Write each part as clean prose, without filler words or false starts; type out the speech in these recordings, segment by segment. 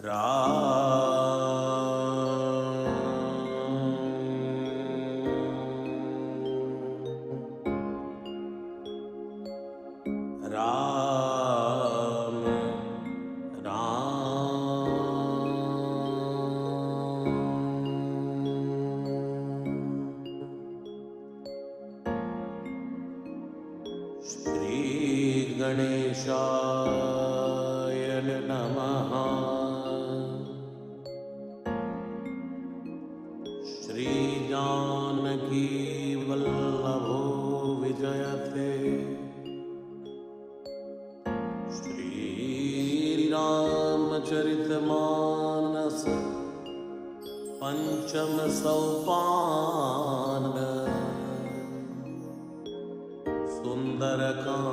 राम श्री गणेशाय नमः। श्री जानकी वल्लभो विजयते। श्री रामचरितमानस पंचम सोपान। सुंदरकांड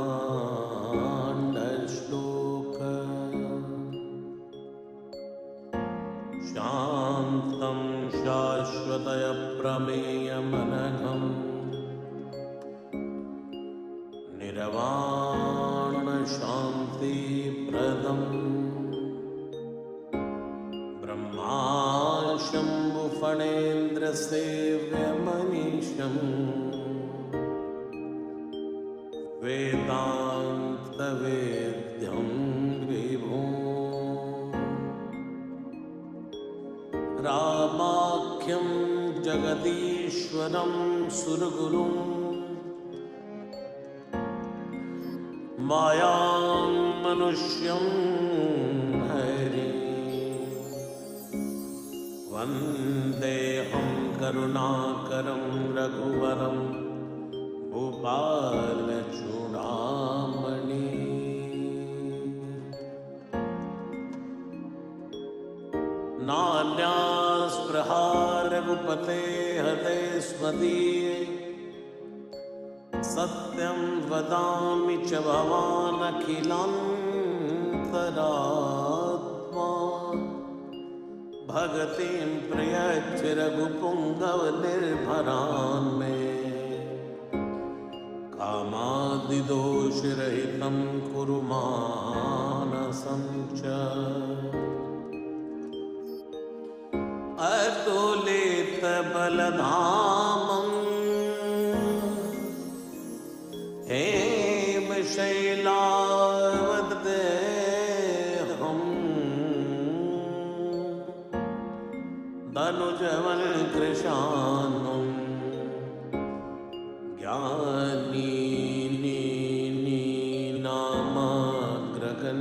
श्लोक। शांतं शाश्वतय प्रमेयमनघम् निर्वाण शांति प्रदम् ब्रह्मा शंभु फणेन्द्र सेव्यमनीशम् वेदांत वेद्यं विभुम् रामाख्यं जगदीश्वरं सुरगुरुं मायां मनुष्यं हरिं वन्देऽहं करुणाकरं रघुवरं भूपालचूडामणि। नान्यास्पृहा रघुपते हते स्वदीये सत्यं वदामि च भवानखिलान्तरात्मा। भगतिं प्रयच्छ रघुपुङ्गव निर्भरान् मे कामादिदोषरहितं कुरु मानसं च। अतुलितबलधामं हेमशैलावदेहं धनुजवन् कृशानं ज्ञानी नामाग्रगण्यो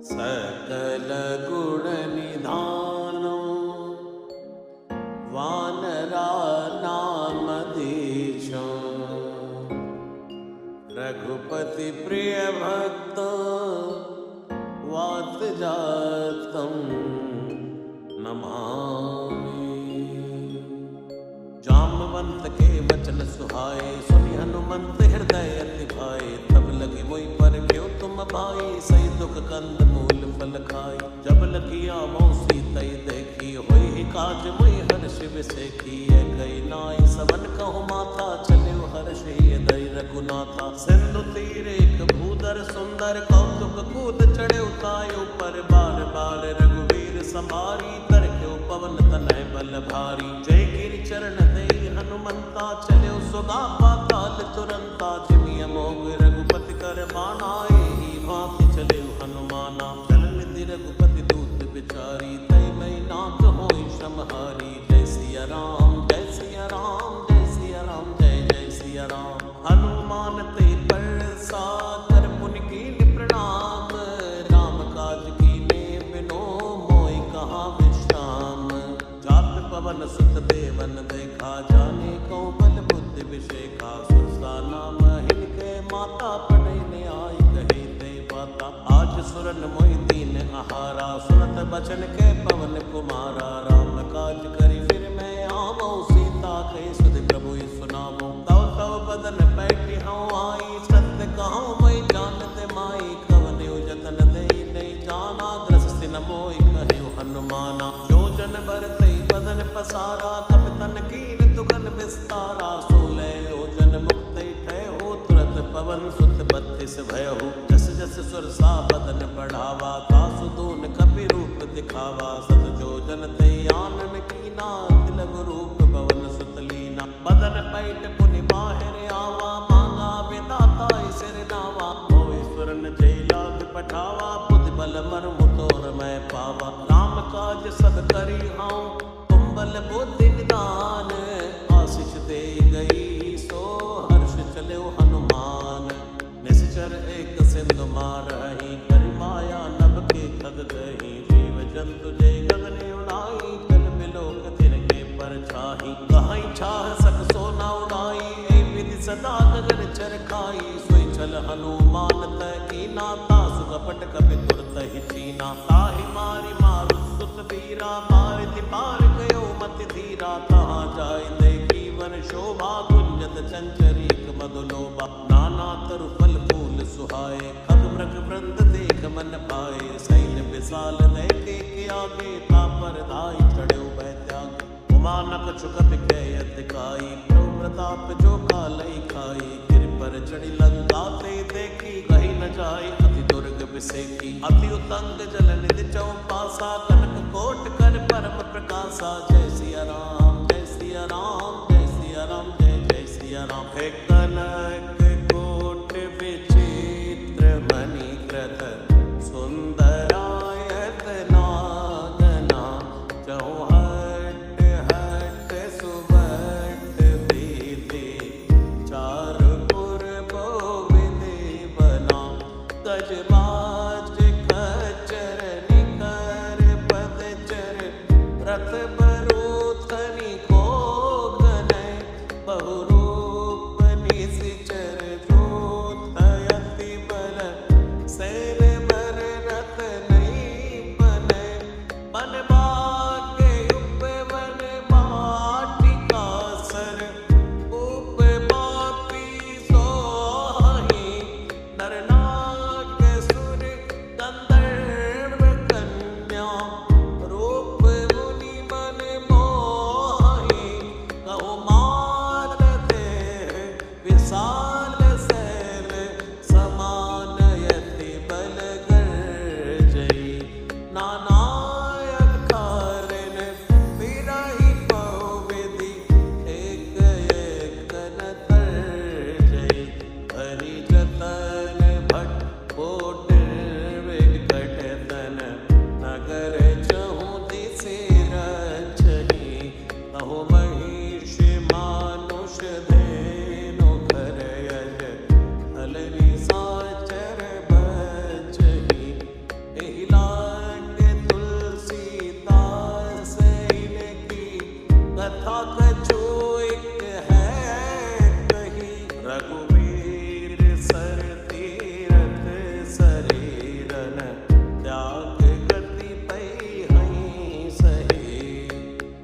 सकल गुण निधानो वानरानामधीशो रघुपति प्रिय भक्त वातजातं नमामि। जाम्बवंत के वचन सुहाए सुनि हनुमंत हृदय अति भाए। तब लगी मोहि पर क्यों तुम भाई सही दुख कंद मूल फल खाई। जब लगी आवो सीतई देखी होई ही काज मोहि हर्ष विसेखी। कई नाई सबन कहु माथा चले हर्ष हृदय रघुनाथा। सिंधु तीर एक भूधर सुंदर कौतुक कूद चढ़े उतायो पर बार बार रघुवीर संभारी। तरक्यो पवन तनय बल भारी। जय गिरि चरण दे हनुमंता चले सुगा पाताल तुरंता। जिमिय मोग रघुपति कर बानाए भांति चले हनुमाना। चल निधि रघुपति दूत बिचारी तय मई नाथ होई समहारी। जय सिया राम जय सिया राम जय सिया राम जय जय सिया राम। हनुमान ते परसा कर पुनि कीन प्रणाम। राम काज कीने बिनो मोहि कहाँ विश्राम। जात पवन सुत देवन देखा जाने को बल बुद्धि विषेखा। सुरसा नाम हिनके माता पढ़े न्याय कहे ते बाता। आज सुरन मोहि दीन आहारा सुनत बचन के पवन कुमारा। राम काज करी फिर मैं आवो सीता कहे सुध प्रभु सुनावो। तव तव बदन बैठी हूँ आई सत्य कहूँ मैं जानते माई। कवन जतन दे नहीं जाना ग्रस सिन मोहि कहे हनुमाना। जो जन बरते बदन पसारा तब तन कीन दुगन विस्तारा। 16 योजन मुक्त ठय हो तुरत पवन सुत 32 भयहु। जस जस सुरसा बदन बढ़ावा, तासु दून कपि रूप दिखावा। सत जो जन ते आनन कीना, तिलक रूप पवन सुत लीना। बदन पैठ पुनि बाहिर आवा, मांगा विदाता सिर नावा। होय सुरन जय लाग पठावा, बुद्धि बल मर्म तोर मैं पावा। राम काज सब करी हाउ, तुम बल बुद्धि निदान। आशीष दे गई सो हर्ष चले हनुमान। निश्चर एक सिंधु मारही, कर माया नभ के खग गही। जीव जंतु जय गगन उड़ाई, कल बिलोक तिनके पर छाही। कहाई छाह सक सोना उड़ाई, ए विधि सदा गगन चरखाई। सोई चल हनुमान तय कीना, तासु कपट कपि तुरत ही चीना। ताहि मारी मारु सुत वीरा, मारिति पार गयो मति धीरा। कहाँ जाय देखी वन शोभा, गुंजत चंचरीक मधुलोभा। नाना तरु फल फूल सुहाए, खग मृग वृंद देख मन पाए। सैन्य विशाल देखे के आगे, तापर धाई चढ़्यो भय त्यागे। उमा न कछु कपि कह दिखाई, प्रभु प्रताप जो कालई खाई। गिर पर चढ़ी लंका ते देखी, कही न जाय अति दुर्ग बिसेकी। अति उतंग जल निधि चौपासा, कनक कोट कर परम प्रकाशा। जय सिया राम जय सिया राम, जय सिया राम जय जय सिया राम। हे कनक कोट विचित्र मणि कृत, सुंदरायत नागना। चौहट हट सुबट बीते, चारपुर बोविधि बना। गजबाज खच्चर निकर पदचर, रथ बरूथनि कोगनय। बहुरूप निशिचर जोत अति बल, सैन बर रथ नहीं बनै। बन भाग्य उपवन वाटिका सर, उप बापी सोहि। नर नाग सुर गंधर्व कन्या, रूप मुनि मन मोहि। कहो मात देह विशाल शैल, समान यति बल गर्जई। नानायक कारिन बिरहि बहुविधि, एक एक न तर्जई। हरि जतन भट कोटिर विकट तन, नगर चहु दिसि रचहि। कहो महिष मानुष धेनु घर यज, अलनि साचर बचहि। एहि लांग तुलसीदास इनकी, कथा कछु एक है कही। रघुवीर सर तीरथ शरीरन, त्याग गति पई हहीं सही।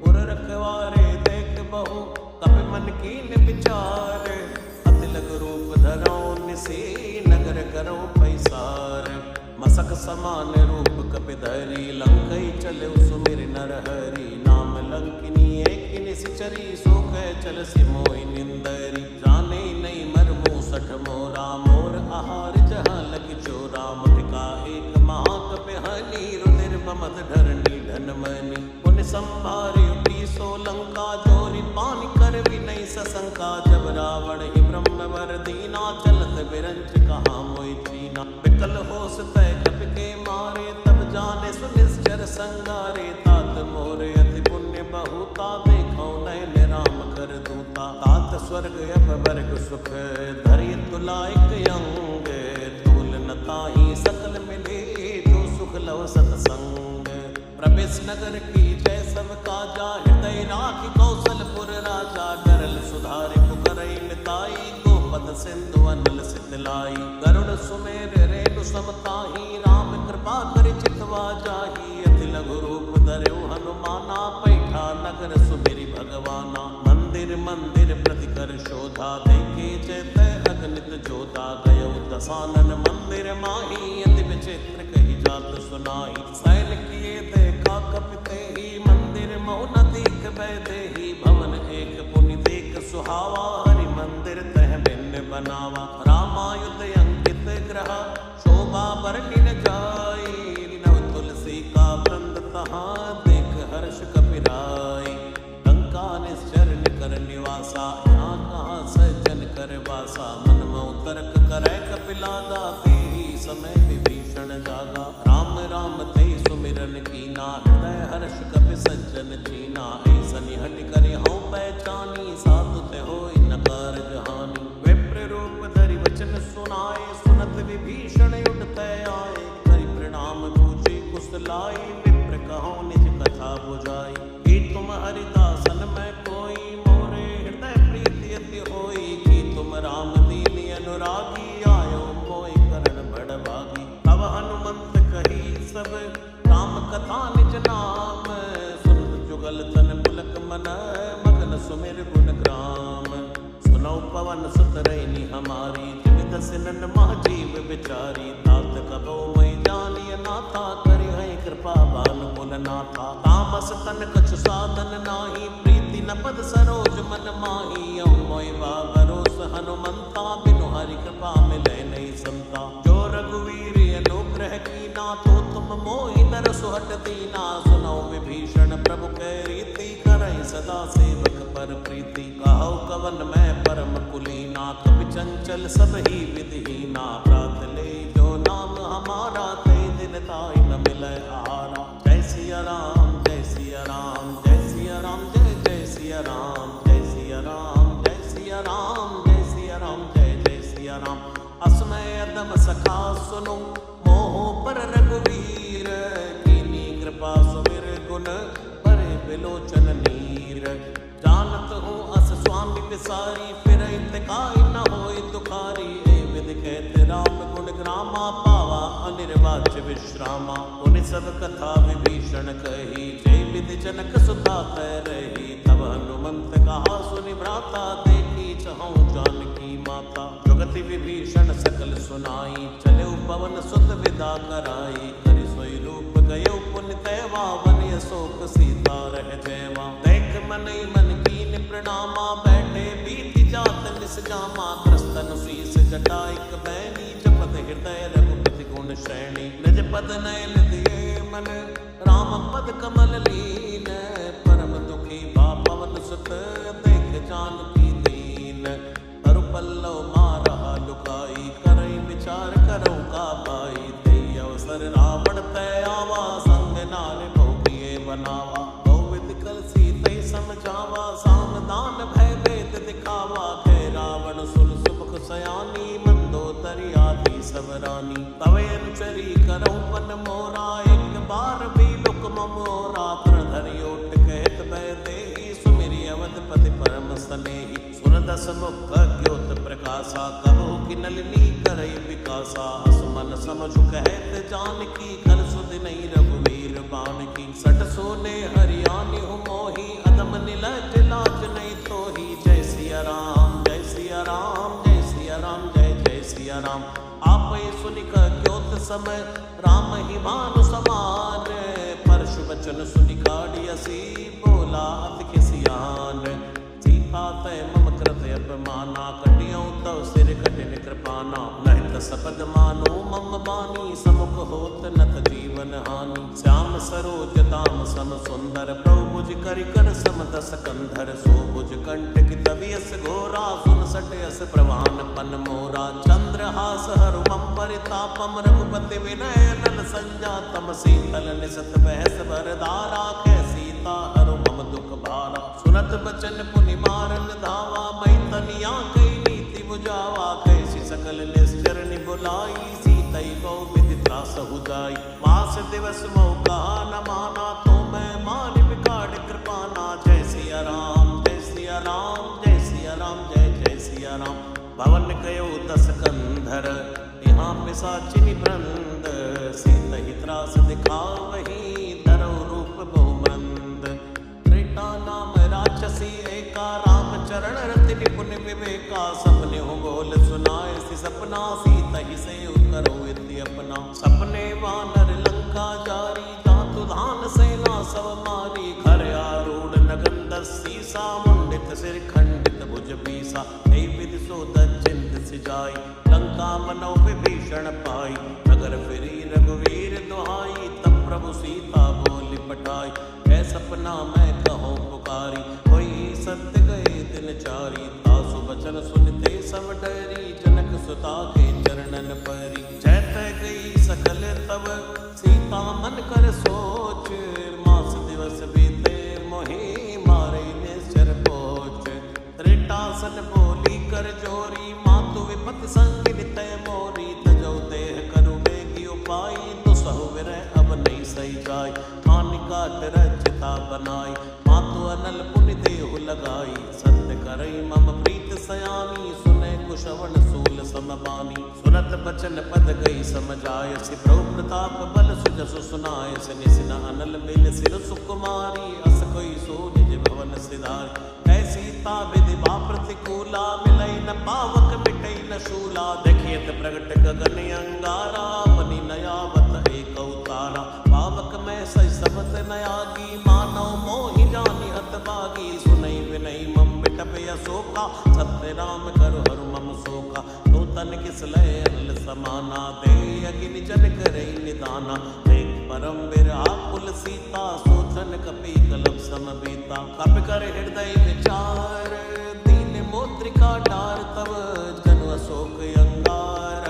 उर रखवारे देख बहु, कपि मन कीन विचार। अति लग रूप धरौ निसी, नगर करौ पैसार। मसक समान रूप कपि धरी, लंकई चले सुमिर नरहरि। नाम लंकिनी एक निशिचरी, सो कह चल सि मोहि निंदरी। जाने नहीं मरमु सठ मोरा, मोर आहार जहाँ लगी चोरा। मुटिका एक महाकपि हनी, रुधिर बमत धरणी धन मनी। पुनि संभारी उठी सो लंका, जोरी पानी कर विनय सशंका। जब रावण ही ब्रह्म वर दीना, चलत बिरंच कहाँ मोहि चीना। विकल होस तय कपि के मारे, तब जाने सुनिश्चर संगारे। तात मोर अति पुण्य बहुता, देखो नयन राम कर दूता। तात स्वर्ग अपवर्ग सुख, धरि तुलाइक अंग। तूल न ताहि सकल मिले, जो सुख लव सतसंग। प्रवेश नगर की जय सब काजा, हृदय राखि कौशलपुर राजा। गरल सुधारि पुकरई मिताई, गोपद सिंधु अनल सितलाई। गरुड़ सुमेर रेणु समताही, राम कृपा करि चितवा जाही। अति लघु रूप धरौ हनुमाना, पैठा नगर सुमिरि भगवाना। मंदिर मंदिर प्रति कर शोधा, देखे चैतय अगणित जोधा। गयो दसानन मंदिर माही, अति विचित्र कही जात सुनाई। सैन किए देखा कपि तेहि, मंदिर मोह न दीख भय देहि। भवन एक पुनि देख सुहावा, हरि मंदिर तह भिन्न बनावा। रामायुध अंकित ग्रह शोभा बरनी न जाई, नव तुलसी का वृंद तहाँ देख हर्ष कपिराई। लंका निश्चर निकर निवासा, यहाँ कहाँ सज्जन कर वासा। मन मऊ तर्क करे कपिलादा, तेहि समय विभीषण जागा। राम राम ते सुमिरन कीना, हृदय हर्ष कपि सज्जन चीना। ऐसन हट करे हूँ पहचानी, साधु ते होय न कारज हानि। विप्र रूप धरि वचन सुनाए, सुनत विभीषण उठते आए। करि प्रणाम पूछे कुशलाई, विप्र कहो निज कथा बुझाई। कि तुम हरिदासन में कोई, मोरे हृदय प्रीति अति होई। कि तुम राम दीन अनुरागी, आयो मोहि करण बड़भागी। तब हनुमंत कही सब राम कथा निज नाम, सुनत जुगल तन पुलक मन, मगन सुमिर गुण ग्राम। सुनौ पवन सुत रैनी हमारी, जिन दसिनन मह जीव बिचारी। तात कबो मैं जानिय नाथा, करि है कृपा भानुकुल नाथा। तामस तन कछु साधन नाही, प्रीति न पद सरोज मन माही। औ मोहि भरोस हनुमंता, बिनु हरि कृपा मिलै नहीं समता। जो रघुवीर अनुग्रह कीना, तो तुम मोहि नर सुहट दीना। सुनौ विभीषण प्रभु कै रीति, करहि सदा सेवक पर प्रीति। कहौ कवन मैं परम कुलीना, कपि चंचल सब ही विधिहीना। प्रात ले जो नाम हमारा, ते दिन ताहि न मिलै आहारा। जय सिया राम जय सिया राम, जय सिया राम जय जय सिया राम। जय सिया राम जय सिया राम, जय सिया राम जय जय सिया राम। असमय अदम सखा सुनो, मोह पर रघुवीर। कीनी कृपा सुमिर गुण, परे बिलोचन नीर। जानत हूँ अस स्वामी विसारी, फिरहि तिकाई न होय दुखारी। ए विधि कहत राम गुण ग्रामा, पावा अनिर्वाच्य विश्रामा। उनि सब कथा विभीषण कही, जय विधि जनक सुता कह रही। तब हनुमंत कहा सुनि भ्राता, देखी चहु जानकी माता। जुगति विभीषण सकल सुनाई, चले पवन सुत विदा कराई। करि सोई रूप गयो पुनि तैवा, बनिय शोक सीता रह जैवा। देख मनई मन कीन प्रणामा, बैठे बीति जात निस जामा। त्रस्तन शीस जटाइक बैनी, जपत हृदय रघुपति गुण श्रेणी। निज पद नयन दिए मन, राम पद कमल लीन। परम दुखी भा पवन सुत, देख जानकी दीन। तरु पल्लव मारा लुकाई, करई विचार करौ का पाई। तेई अवसर रावण तय आवा, संग नार बहु किए बनावा। बहुविध कल सीतै समझावा, सामदान भय भेद दिखावा। कै रावण सुर सुमुख सयानी, मंदोदरी आदि सब रानी। तवे अनुचरी करौ पन मोरा, एक बार भी लुक मोरा। तृण धरि ओट कहत भय देहि, सुमिरि अवधपति परम सनेहि। सुरदस मुख ज्योत प्रकाशा, कबहु की नलिनी करई विकासा। असमन समझु कहत जानकी, कल सुधि नहीं रघुवीर बानकी। सट सोने हरियाणी हूँ मोही, अदम निलज लाज नहीं तोही। जय सिया राम जय सिया राम, जय सिया राम जय जय सिया राम। आपै सुनि ज्योत समय, राम ही भानु समान। परशु वचन सुनि काढ़ियसी, बोला अति खिसियान। सीता तय मम कृत अपमाना, कटियौ तव सिर कठिन कृपाना। नहीं त सपद मानो मम बानी, समुख होत नत जीवन हानि। श्याम सरोज दाम सम सुंदर, प्रभु भुज करि कर सम दस कंधर। सो भुज कंठ की तबियस घोरा, सुन सटयस प्रवान पन मोरा। चंद्रहास हरु मम परितापम, रघुपति विनय नल संजातम। शीतल निसत बहस भरदारा, कै सीता हरु मम दुख भारा। सुनत बचन पुनि मारन धावा, मैं तनिया कई नीति बुझावा। कैसी सकल निश्चर बुलाई, सीतई बहु विधि त्रास हुदाई। मास दिवस मोह कहा न माना, तो मैं मान बिगाड़ कृपाना। जय सिया राम जय सिया राम, जय सिया राम जय जय सिया राम। भवन कयो दस कंधर, यहाँ पिशाचिनी वृंद। सीतहि त्रास दिखावही, धरौ रूप बहुमंद। त्रेता नाम राक्षसी एका, राम चरण रति निपुण विवेका। सपने हो बोल सुनाए सि सपना, सीतहि से करो इति अपना। सपने वानर लंका जारी, जातु धान सेना सब मारी। खर आरूढ़ नगन दस सीसा, मुंडित सिर खंडित चरित भुज बीसा हे विधि सो दचिंत सिजाई लंका मनो विभीषण पाई नगर फिरी रघुवीर दुहाई तब प्रभु सीता बोली पटाई है सपना मैं कहूँ पुकारी कोई सत्य गए दिन चारी तासु बचन सुनते सब डरी जनक सुता के चरणन परी जैत गई सकल तब सीता मन कर सोच मास दिवस बीते मोहि मारे निश्चर पोच त्रिटासन बोली कर जोरी मातु विपति संग नितय मोरी तजौ देह करु बेगी उपाई दुसहु विरह अब नहीं सही जाय हानि काट रचिता बनाई मातु अनल पुनि देहु लगाई सत्य करई मम प्रीत सयानी सुने कुशवन सूल समबानी सुनत बचन पद गई समझाय सि प्रभु प्रताप बल सुजसु सुनाय से निसिन अनल मिल सिर सुकुमारी अस कोई सो निज भवन सिधारी ऐसी ता विधि बा प्रतिकूला मिलई न पावक मिटई न शूला देखियत प्रगट गगन अंगारा बनी नयावत एक अवतारा पावक में सही सबत नयागी मानव मोहि जानि हत बागी सुनई विनई मम बिटपय अशोका सत्य राम करो हरु मम शोका तो तन किस लय अनल समाना दे अगिन जन करई निदाना देख परम विराकुल सीता सोचन कपि कलप समबीता कप कर हृदय विचार दीन मोत्रिका डार तब जनु अशोक अंगार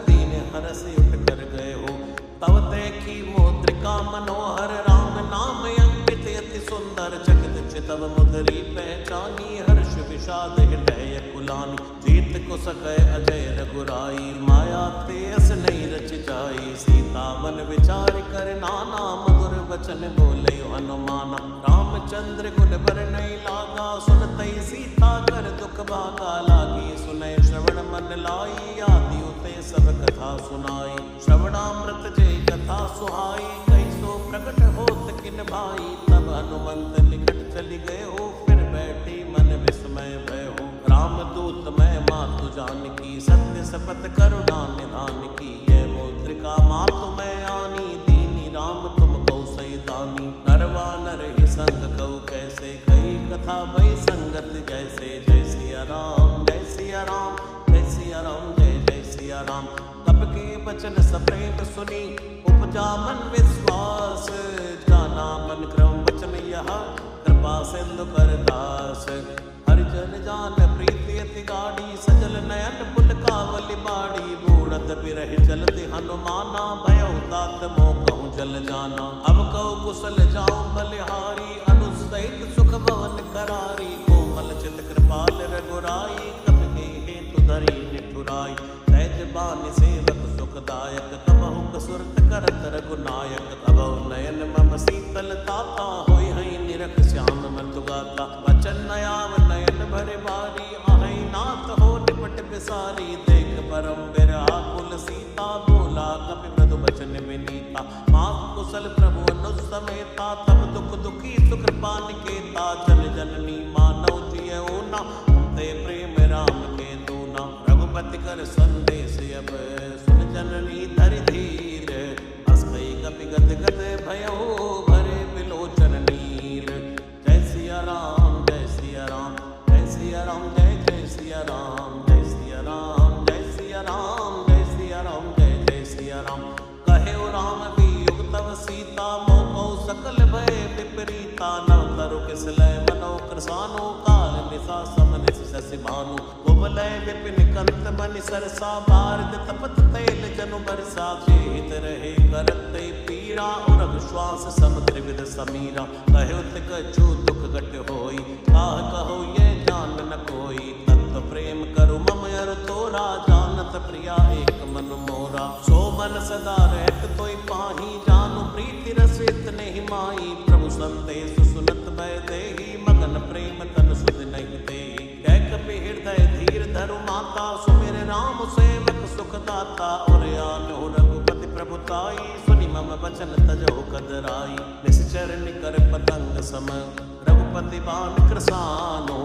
दीन हरस उठ कर गए हो तब देखी मोत्रिका मनोहर राम नाम अंकित अति सुंदर चकित चितव मुदरी पहचानी हर्ष विषाद हृदय कुलानी जीत को सकै अजय रघुराई माया तेस नहीं रच जाई सीता मन विचार कर नाना मधुर वचन बोले हनुमाना रामचंद्र गुण बर नहीं लागा सुनतई सीता कर दुख भागा लागी सुनय श्रवण मन लाई आदि उते सब कथा सुनाई श्रवणामृत जय कथा सुहाई कैसो प्रकट होत किन भाई तब हनुमंत निकट चली गए हो फिर बैठी मन विस्मय भय हो रामदूत मैं मातु जानकी सत्य सपत करुणा निधान की ये मुद्रिका मातु मैं आनी दीनी राम तुम कौ सही दानी नरवा नर ही संग कऊ कैसे कही कथा भई संगत जैसे जय सिया राम जय सिया राम जय सिया राम जय जय सिया राम तब के वचन सप्रेम सुनी उपजा मन विश्वास जाना मन क्रम वचन यह कृपा सिंधु कर दास हरिजन जान प्रीति अति गाढ़ी सजल नयन पुल कावली बाड़ी बूढ़त बिरह चलते हनुमाना भयो तात मोह कहूँ जल जाना अब कहूँ कुशल जाऊं बलिहारी अनुसहित सुख भवन करारी कोमल चित कृपाल रघुराई कपि हेतु धरी निठुराई सहज बानि सेवक सुखदायक कबहु कसुरत करत रघुनायक तबहु नयन मम शीतल ताता होय हई निरख श्याम मधु गाता वचन नयाव नयन भरे बारी आहै नाथ हो निपट बिसारी देख परम विराकुल सीता बोला कपि मृदु वचन विनीता मात कुशल प्रभु अनुज समेता तब दुख दुखी सुख पानिकेता जन जननी मानव जियऊ न ते प्रेम राम के दूना रघुपति कर संदेश अब सुन जननी धरि धीर अस कई कपि गद गद भयो भरे बिलोचन नीर जय सिया राम जय सिया राम जय सिया राम जय जय सिया राम जय सिया राम जय सिया राम जय सिया राम जय जय सिया राम कहे राम वियोग तव सीता मोह सकल भय विपरीता नव तरु किस लय मनो कृसानो काल निशा समन शशि भानु कुबलय विपिन कंत बनि सरसा भारत तपत तैल जनु बरसा जेहित रहे करत पीरा और विश्वास सम त्रिविध समीरा कहो तिक जो दुख घट होई आह कहो ये जान न कोई तत्व प्रेम करु मम अर तोरा जानत प्रिया एक मन मोरा सो मन सदा रहत तोय पाही जानु प्रीति रस इतने ही माई प्रभु संदेश सुनत भय देहि मगन प्रेम तन सुध नहीं देहि कह कपि हृदय धीर धरु माता सुमिर राम सेवक सुख दाता और आनो रघुपति प्रभुताई सुनि मम वचन तजो कदराई निश्चर निकर पतंग सम रघुपति बान कृसानो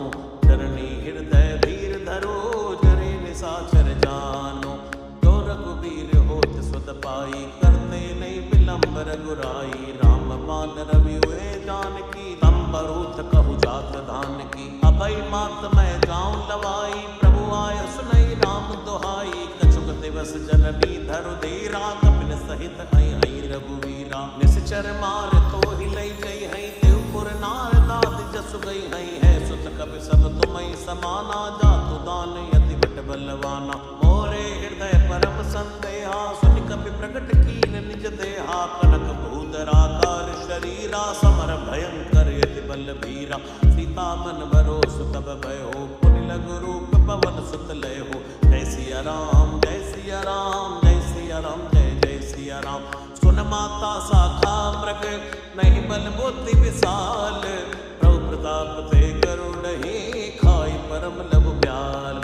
चरणी हृदय धीर धरो जरे निशाचर जानो जो रघुवीर होत सुत पाई करते नहीं विलंब रघुराई राम बान रवि हुए जानकी तम बरूथ कहु जात धान की। अभय मात मैं जाऊं लवाई, प्रभु आय सुनई राम दुहाई। कछुक दिवस जननी धरु धीरा, कपिल सहित आई आई रघुवीरा। निश्चर मार तो ही लई गई है, देवपुर नार दाद जसु गई है। सुत कपि सब तुमई समाना, जातु दान यति बट बलवाना। मोरे हृदय परम संदेहा, सुनि कपि प्रकट कीन निज देहा। कनक भूधराकार शरीरा, समर भयंकर यति बल भीरा। सीता मन भरोस तब भयो, पुनि लघु रूप पवन सुत लय हो। जय सिया राम जय सिया राम, जय सिया राम जय जय सिया राम। सुन माता साखा मृग, नहीं बल बुद्धि विशाल। प्रभु प्रताप ते गरुड़हि, खाई परम लघु ब्याल।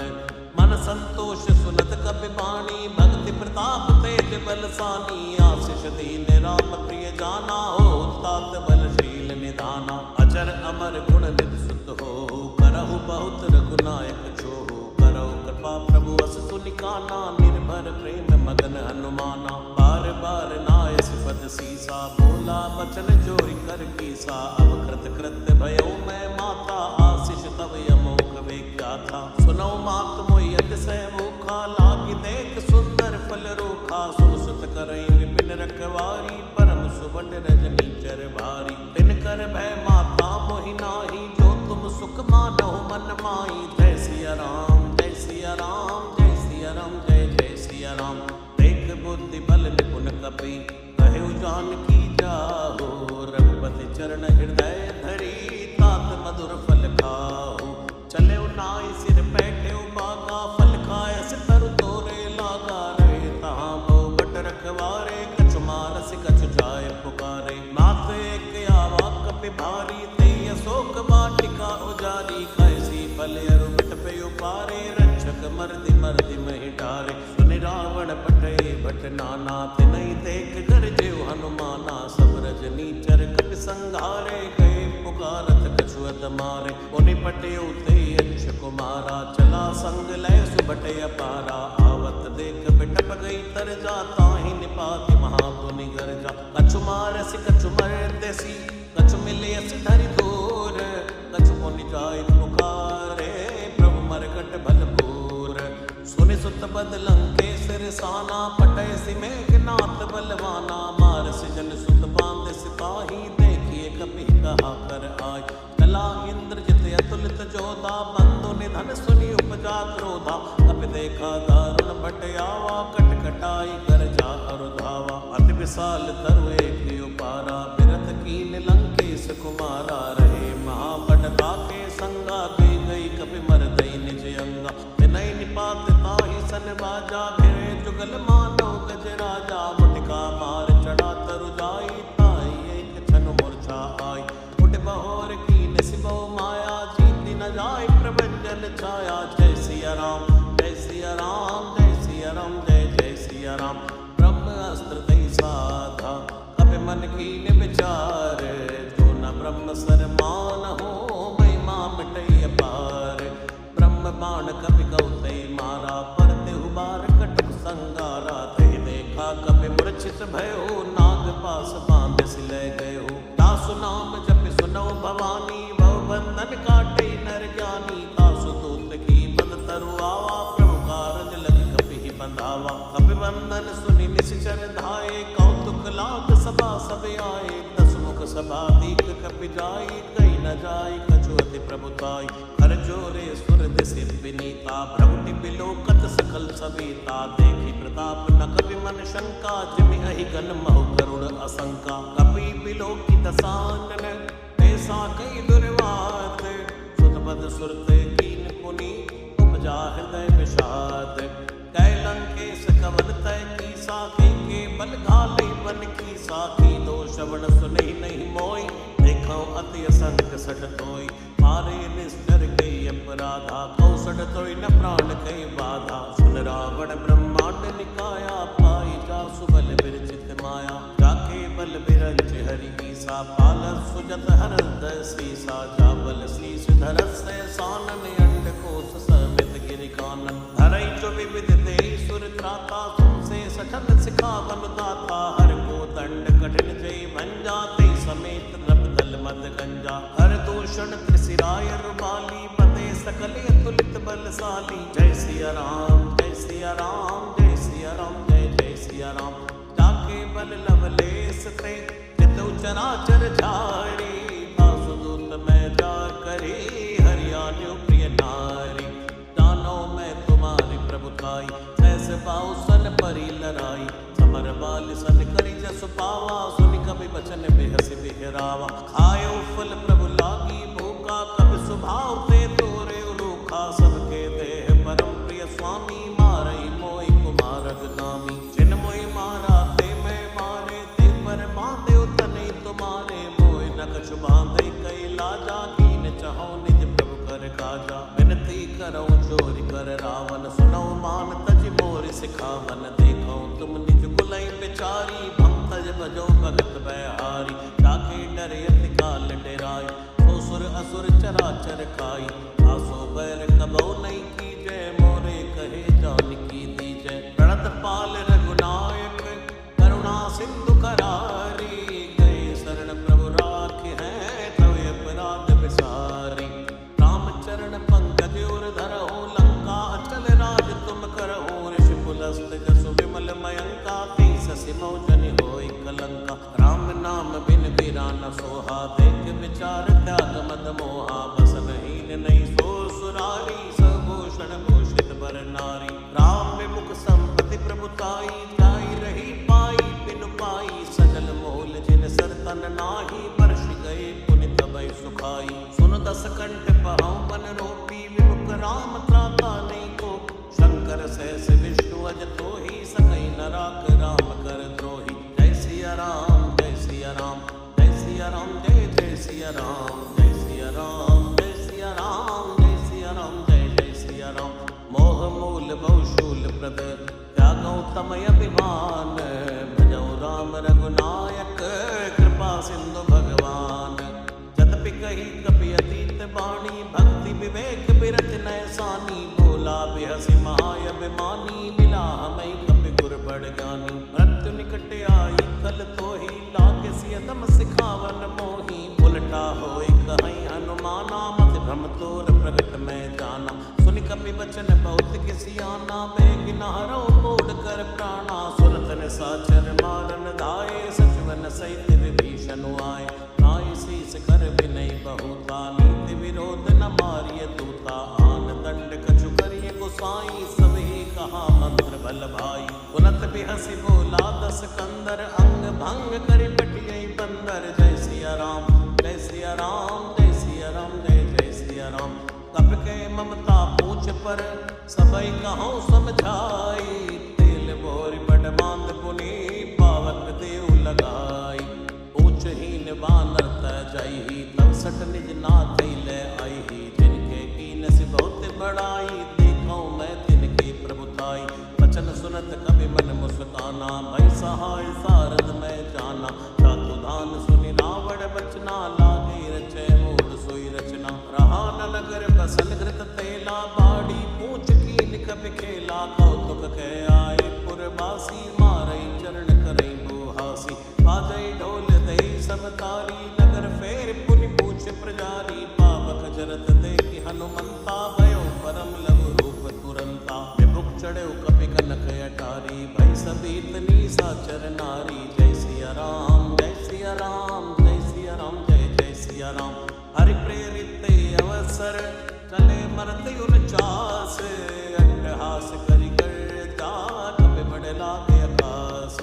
मन संतोष सुनत कपि बाणी, भक्ति प्रताप तेज बलसानी। आशीष दीन राम प्रिय जाना, हो तात बलशील निधाना। अजर अमर गुण निधि सुत हो, करहु बहुत रघुनायक छोहु। करहु कृपा प्रभु अस सुनिकाना, निर्भर प्रेम मगन हनुमाना। बार बार नाय सिपद सीसा, बोला बचन जोरी कर कीसा। अब कृत कृत्य भयो मैं माता, आशीष तब यमोक विख्याता। सुनो मात मोहि अतिशय भूखा, लागी देख सुंदर फल रूखा। सुन सुत करई विपिन रखवारी, परम सुबन रजनी चर भारी। तिन कर भय माता मोहि नाही, जो तुम सुख मानो मन माई। जय सिया राम जय सिया राम, जय सिया राम जय जय सिया राम। देख बुद्धि बल निपुण कपि, कहेउ जानकी जाहो। रघुपति चरण हृदय धरी, तात मधुर फल खाओ। चले नाई सिर बैठे बागा, फल खाय तरु तोरे लागा। रहे तहाँ बहु बट रखवारे, कछु मानस कछु जाय पुकारे। मात एक आवा कपि भारी, तेई अशोक वाटिका उजारी। कैसी फल अरु बिट पे उपारे, रक्षक मर्दि मर्दि महि डारे। सुनि रावण पठे भट नाना, तिनहि देख गरजेउ हनुमाना। सब रजनी चर कपि संघारे, गए पुकारत कछु अद मारे। पुनि पटेउ तेई अंश कुमारा, चला संग लय सुबटे अपारा। आवत देख बिटप गई तरजा, ताहि निपाति महापुनि गर्जा। कछु मारसि कछु मरदेसी, कछु मिलियसि धरि धूर। कछु पुनि जाय पुकारे, प्रभु मरकट भलपूर। सुनि सुत बद लंकेश रिसाना, पटयसि मेघनाथ बलवाना। मारसि जन सुत बांधसि ताहि, देखिए कपि कहा कर आय। चला इंद्रजित अतुलित जोधा, बंधु निधन सुनि उपजा क्रोधा। कपि देखा दारुण भट आवा, कट कटाई कर जा अरु धावा। अति विशाल तरु एक उपारा, बिरथ कीन लंकेश कुमारा। रहे महाबट ताके संगा, गई गई कपि मरदई निज अंगा। तिनहि निपात ताहि सन बाजा, भिरे जुगल मानो गज राजा। मुटिका मार चढ़ा तरु जाई, ताहि एक छन मूर्छा आई। उठ बहोर कीन सिबो माया, जीति न जाय प्रभंजन छाया। जय सिया राम जय सिया राम, जय सिया राम जय जय सिया राम। ब्रह्म अस्त्र दई साधा, कपि मन कीन विचार। जो न ब्रह्म सर मान हो, महिमा मिटई अपार। ब्रह्म बाण कपि कौतई मारा, परतेहु बार कटक संगारा। तहि देखा कपि मूर्छित भयो, नाग पास बांध सिलय गयो। दासु नाम जपि सुनौ भवानी, भव बंधन काटै नर ज्ञानी। तासु दूत की पद तरु आवा, प्रभु कारज लग कपि बंधावा। कपि बंधन सुनि निश्चर धाये, कौतुक लाग सभा सब आए। दस मुख सभा दीक कपि जाई, कही न जाई कछु अति प्रभुताई। कर जोरे सुर दिसि विनीता, भ्रमटि बिलोकत सकल सविता। देखि प्रताप न कपि मन शंका, जिमि अहि गन महु करुण असंका। कपि बिलोकि दसानन, ऐसा कई दुर्वात। सुत पद सुरते कीन पुनि, उपजा हृदय विषाद। कै लंकेश कवन तय कीसा, के बल घाले बन कीसा। कीनो श्रवण सुनहि नहीं मोई, देखौ अति असंख्य सठ तोई। मारे निष्ठर कई अपराधा, कौसठ तोई न प्राण कई बाधा। सुन रावण ब्रह्मांड निकाया, पाई जासु बल विरचित माया। जाके बल बिरंच हरि ईसा, पालस सुजत हरद सीसा। जाबल शीस धरस्य सानन, अंड कोश समित गिरि कानन। धरई जो विविध देहि सुर त्राता, तुमसे सठन सिखावन दाता। हर को दंड कठिन जय भंजा, ते समेत नभ दल मद गंजा हर दूषण त्रिशिराय रुबाली पते सकल अतुलित बलशाली। जय सिया राम जय सिया राम जय सिया राम जय जय सिया राम। जाके बल लवलेस ते चितु चराचर झाड़ी वासुदूत मैं जा करे हरियाणु प्रिय नारी। जानो मैं तुम्हारी प्रभुताई सहस पाऊ सन परी लड़ाई। समर बाल सन करी जस पावा सुनि कवि बचन बेहसी बिहरावा। खायो फल प्रभु लागी भूखा कवि स्वभाव ते तोरे रूखा। सबके देह परम प्रिय स्वामी मारई मोई कुमारग नामी। जिन मोई मारा ते मैं मारे ते पर बांधे तने तुम्हारे। मोय न कछु बांधे कई लाजा कीन चाहो निज प्रभु कर काजा। विनती करो चोरी कर रावण सुनो मान तज मोर सिखावन। देखो तुम निज कुलई बिचारी भंतज भजो भगत बहारी। जाके डरे अति काल डेराय सो सुर असुर चराचर खाई। आसो बैर कबो नहीं की जय मोरे कहे जानकी दीजय। प्रणत पाल रघुनायक करुणा सिंधु करारी। गए शरण प्रभु राखे हैं तव अपराध विसारी। रामचरण पंकज उर धरहु लंका अचल राज तुम करहु। ऋषि पुलस्त जसु विमल मयंका शशि मौजनि होई कलंका। राम नाम बिन बीरा न सोहा देख विचार त्याग मद मोहा। बसन हीन नहीं सो सुरारी सभूषण भूषित बर नारी। राम विमुख संपत्ति प्रभुताई जाई रही पाई बिनु पाई। सजल मोल जिन सर तन नाही वर्ष गए पुनि तबै सुखाई। सुन दस कंठ पहाऊ बन रोपी विमुख राम त्राता नहीं को। शंकर सहस विष्णु अज तोहि सकई न राख राम कर द्रोही। जय सिया राम जय सिया राम जय सिया राम जय जय सिया राम जय सिया राम जय सिया राम जय सिया राम जय जय सिया राम। मोह मूल बहुशूल प्रद त्यागौ तमय अभिमान। भजौ राम रघुनायक कृपा सिंधु भगवान। जतपि कही कपि अतीत बाणी भक्ति विवेक बिरत नैसानी। बोला बिहसी महाअभिमानी मिला हमें कपि गुर बड़ ज्ञानी। मृत्यु निकट आई कल तोहि लागे सियदम सिखावन मोही। उलटा होई कहीं हनुमाना मत भ्रम तोर प्रगट में जाना। सुनि कपि वचन बहुत किसियाना बेग नहरो मोड़ कर प्राणा। सुरत ने साचर मारन धाये सचवन सहित विभीषण आए। नाई शीस कर विनय बहुता नीति विरोध न मारिय दूता। आन दंड कछु करिय गोसाई सभी कहा मंत्र बल भाई। उनत बिहसी बोला दस कंदर अंग भंग करि पटियई बंदर। जय सिया राम जय सिया राम जय सिया राम जय जय सिया राम। कप के ममता पूछ पर सबई कहो समझाई। तेल बोरी बड़ बांध पुनि पावक देव लगाई। ऊंच हीन बानर तजई तब सट निज नाथ ले आई। जिनके कीन से बहुत बड़ाई देखो मैं तिनके प्रभुताई। वचन सुनत कवि मन मुस्काना भई सहाय सारद में जाना। चातु धान सुनि रावण बचना लागे रचय मूल सोई रचना। रहा न नगर बसन घृत तेला बाड़ी पूछ कीन कवि खेला। कौतुक के आए पुरवासी मारई चरण करई बुहासी। बाजई ढोल दई सब तारी नगर फेर पुनि पूछ प्रजारी। पावक जरत देखि हनुमंता भयो परम लघु रूप तुरंता। विमुख चढ़ो कपि कनक अटारी भई सबीतनी साचर नारी। जय सिया राम जय सिया राम जय सिया राम जय जय सिया राम। हरि प्रेरित अवसर चले मरत उनचास। अट्टहास करि कर कपि बड़ लागे आकाश।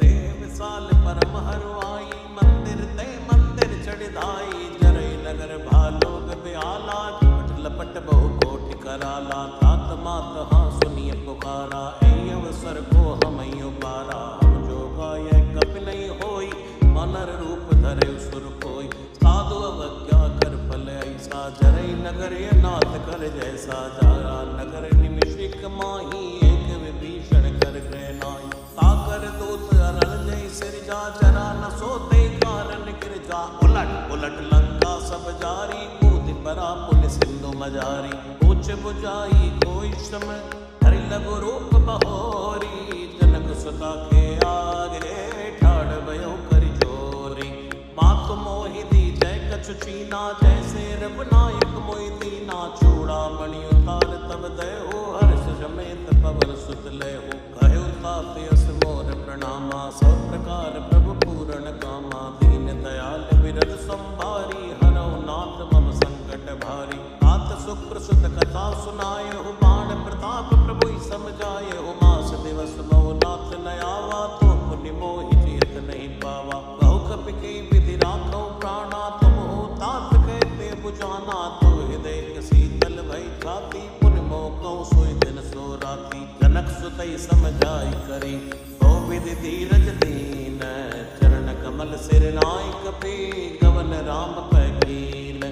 देव साल परम हरुआई मंदिर ते मंदिर चढ़ाई। जरई नगर भालोग ब्याला झपट लपट बहु कोटि कराला। तात मात हाँ सुनिय पुकारा ऐ अवसर को हमई उबारा। हम जो गाय कपि नहीं होई वानर रूप धरे सुर कोई। साधु अवज्ञा कर फल ऐसा जरई नगर ये नाथ कर जैसा। जारा नगर निमिषिक माही एक विभीषण कर गए नाई। ताकर दूत अरण जय सिरजा जरा न सोते कारण गिरजा। उलट उलट लंका सब जारी कूद परा पुल सिंधु मजारी। पूछ बुझाई कोई श्रम हरि लघु रूप बहोरी। जनक सुता के आगे ठाड़ भयो करि जोरी। मातु मोहि दी जय कछु चीना जैसे रघुनायक मोहि दीना चूड़ामणि उतार तब दयो हर्ष समेत पवन सुत लयो कहे तात यस मोर प्रणामा सब प्रकार प्रभु पूरण कामा दीन दयाल विरद संभारी हरौ नाथ मम संकट भारी तात शुक्र सुत कथा सुनाय हो बाण प्रताप प्रभु समझाय हो मास दिवस मो नाथ नयावा तो पुनि मोहि जीत नहीं पावा बहु कपि के विधि राखो प्राणा तुम हो तात कहते बुझाना तो हृदय शीतल भई छाती पुनि मोको सोई दिन सो राती जनक सुतई समझाई करी ओ विधि धीरज दीन चरण कमल सिर नायक पे गवन राम पैकीन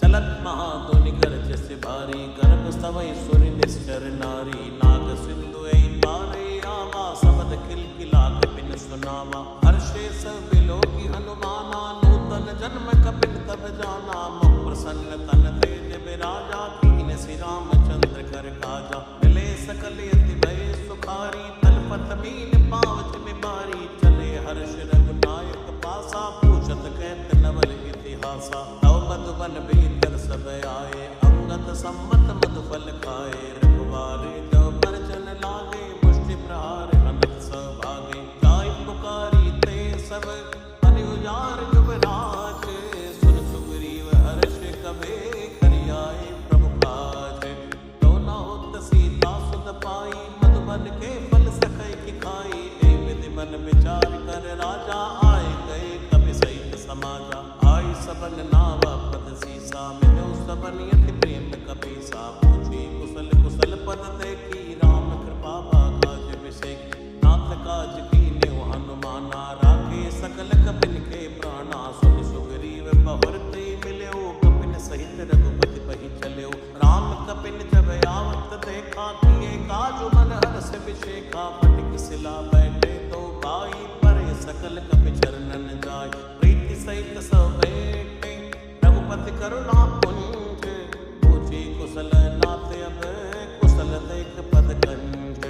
चलत महाधुनि गर्ज से भारी गर्भ स्तवई सुरि निश्चर नारी नाग सिंधु पारे आवा सबद किलकिला कपिन सुनावा हर्षे सब बिलोकी हनुमाना नूतन जन्म कपिन तब जाना मुख प्रसन्न तन तेज विराजा कीन श्री रामचंद्र कर काजा मिले सकल यति भय सुखारी तलपत मीन पावच में बारी चले हर्ष रघुनायक पासा पूछत कहत नवल इतिहासा तव मधुबन भीतर सब आए अंगत सम्मत मधुफल खाए रघुवारे तव परजन लागे मुष्टि प्रहार अनंत सभागे गाय पुकारी ते सब अनुजार युवराज सुन सुग्रीव हर्ष कबे करियाए प्रभु काज तो न होत सीता सुत पाई मधुबन के फल सकै की खाई ए विधि मन विचार कर राजा आए गए कपि सहित समाजा आई सबन नावा पद सीसा मिलो सबन यति प्रेम कपीसा पूछी कुशल कुशल पद देखी राम कृपा काज विषेक नाथ काज कीन्यो हनुमाना राखे सकल कपिन के प्राणा सुनि सुग्रीव बहुरते मिल्यो कपिन सहित रघुपति पहि चल्यो राम कपिन जब आवत देखा किए काज मन हर्ष विषेखा फटिक सिला बैठे तो भाई परे सकल कपि चरणन जाय प्रीति सहित सब बैठे रघुपति करुणा पुंज पूछी कुशल नाथ अब कुशल देख पद कंठ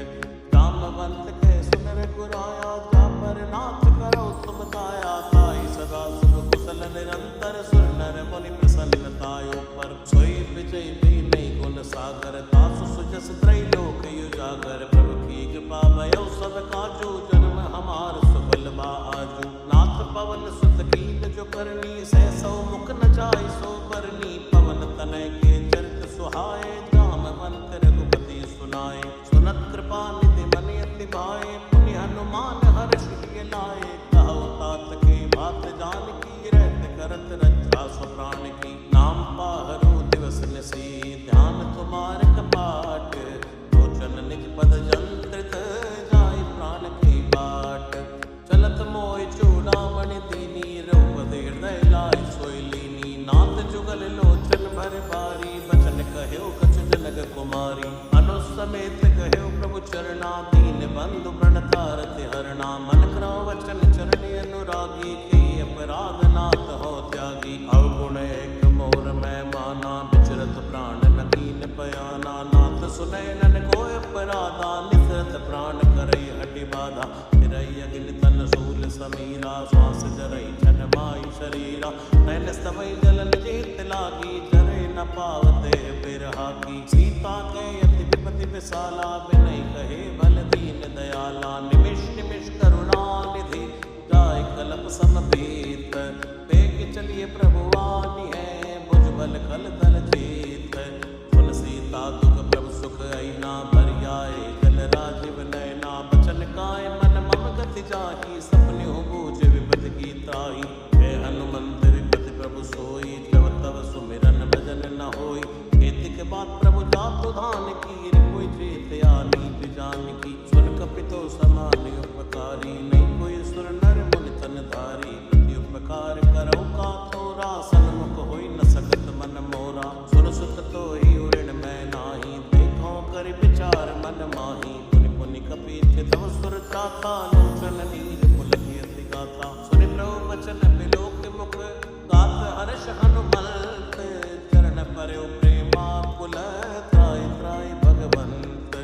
रामवंत के सुनर गुराया जा पर नाथ करो तुम दाया ताई सदा सुख कुशल निरंतर सुर नर मुनि प्रसन्नतायो पर सोई विजय भी नहीं गुण सागर तासु सुजस त्रैलोक युजागर प्रभु की कृपा भयो सब काजू जन्म हमार सुफल बा आजू नाथ पवन सुत कीन जो करनी सह सौ मुख न जाय सो बरनी पवन तनय के चरित सुहाए जामवंत रघुपति सुनाए सुनत कृपा निधि मन अति भाए पुनि हनुमान हर्ष के लाए कहो तात के बात जान की रहत करत रक्षा सो प्राण की नाम पाहरो दिवस निसी ध्यान तुम्हार कपाट लोचन निज पद जंत्रित जाय प्राण की बाट चलत मोय चूड़ामणि दीनी रघुपति हृदय लाय सोई लीनी नाथ जुगल लोचन भर बारी बचन कह्यो कछु जनक कुमारी अनुसमेत कह्यो प्रभु चरणा दीन बंधु प्रणतारति हरणा मन करो वचन चरणी अनुरागी के अपराध नाथ हो त्यागी अवगुण एक मोर मैं माना विचरत प्राण न कीन पयाना नाथ सुनय नन को अपराधा निसरत प्राण करई हटि बाधा फिरई अगिन तन सूल समीरा श्वास जरई छन माई शरीरा नैन स्तवई जलन जीत लागी जरे न पावते बिरहा की सीता के यति विपति विशाला विनय कहे बल दीन दयाला निमिष निमिष करुणा निधि जाय कलप समपेत बेग चलिए प्रभुवानी है भुजबल खल दल चेत सुन सीता दुख प्रभु सुख ऐना भरियाए जल राजीव नयना बचन काय मन मम गति जाहि सपने हो बूझ विपति की त्राही हे हनुमंत विपति प्रभु सोई जब तब सुमिरन भजन न होई खेती के बाद प्रभु जातु धान की कोई चेत या नीत जान की सुन कपितो समान उपकारी नहीं कोई सुर नर मुनि तन धारी प्रति उपकार करो का थोरा सन्मुख होई न सकत मन मोरा सुन सुत तो ही उड़न मैं नाही देखो कर विचार मन माही पुनि पुनि कपीठ तव सुर चाता लोचन नीर पुलकियति गाथा सुनि प्रभु वचन बिलोक मुख गात हर्ष हनुमंत चरण पर्यो प्रेमा कुल त्राय त्राय भगवंत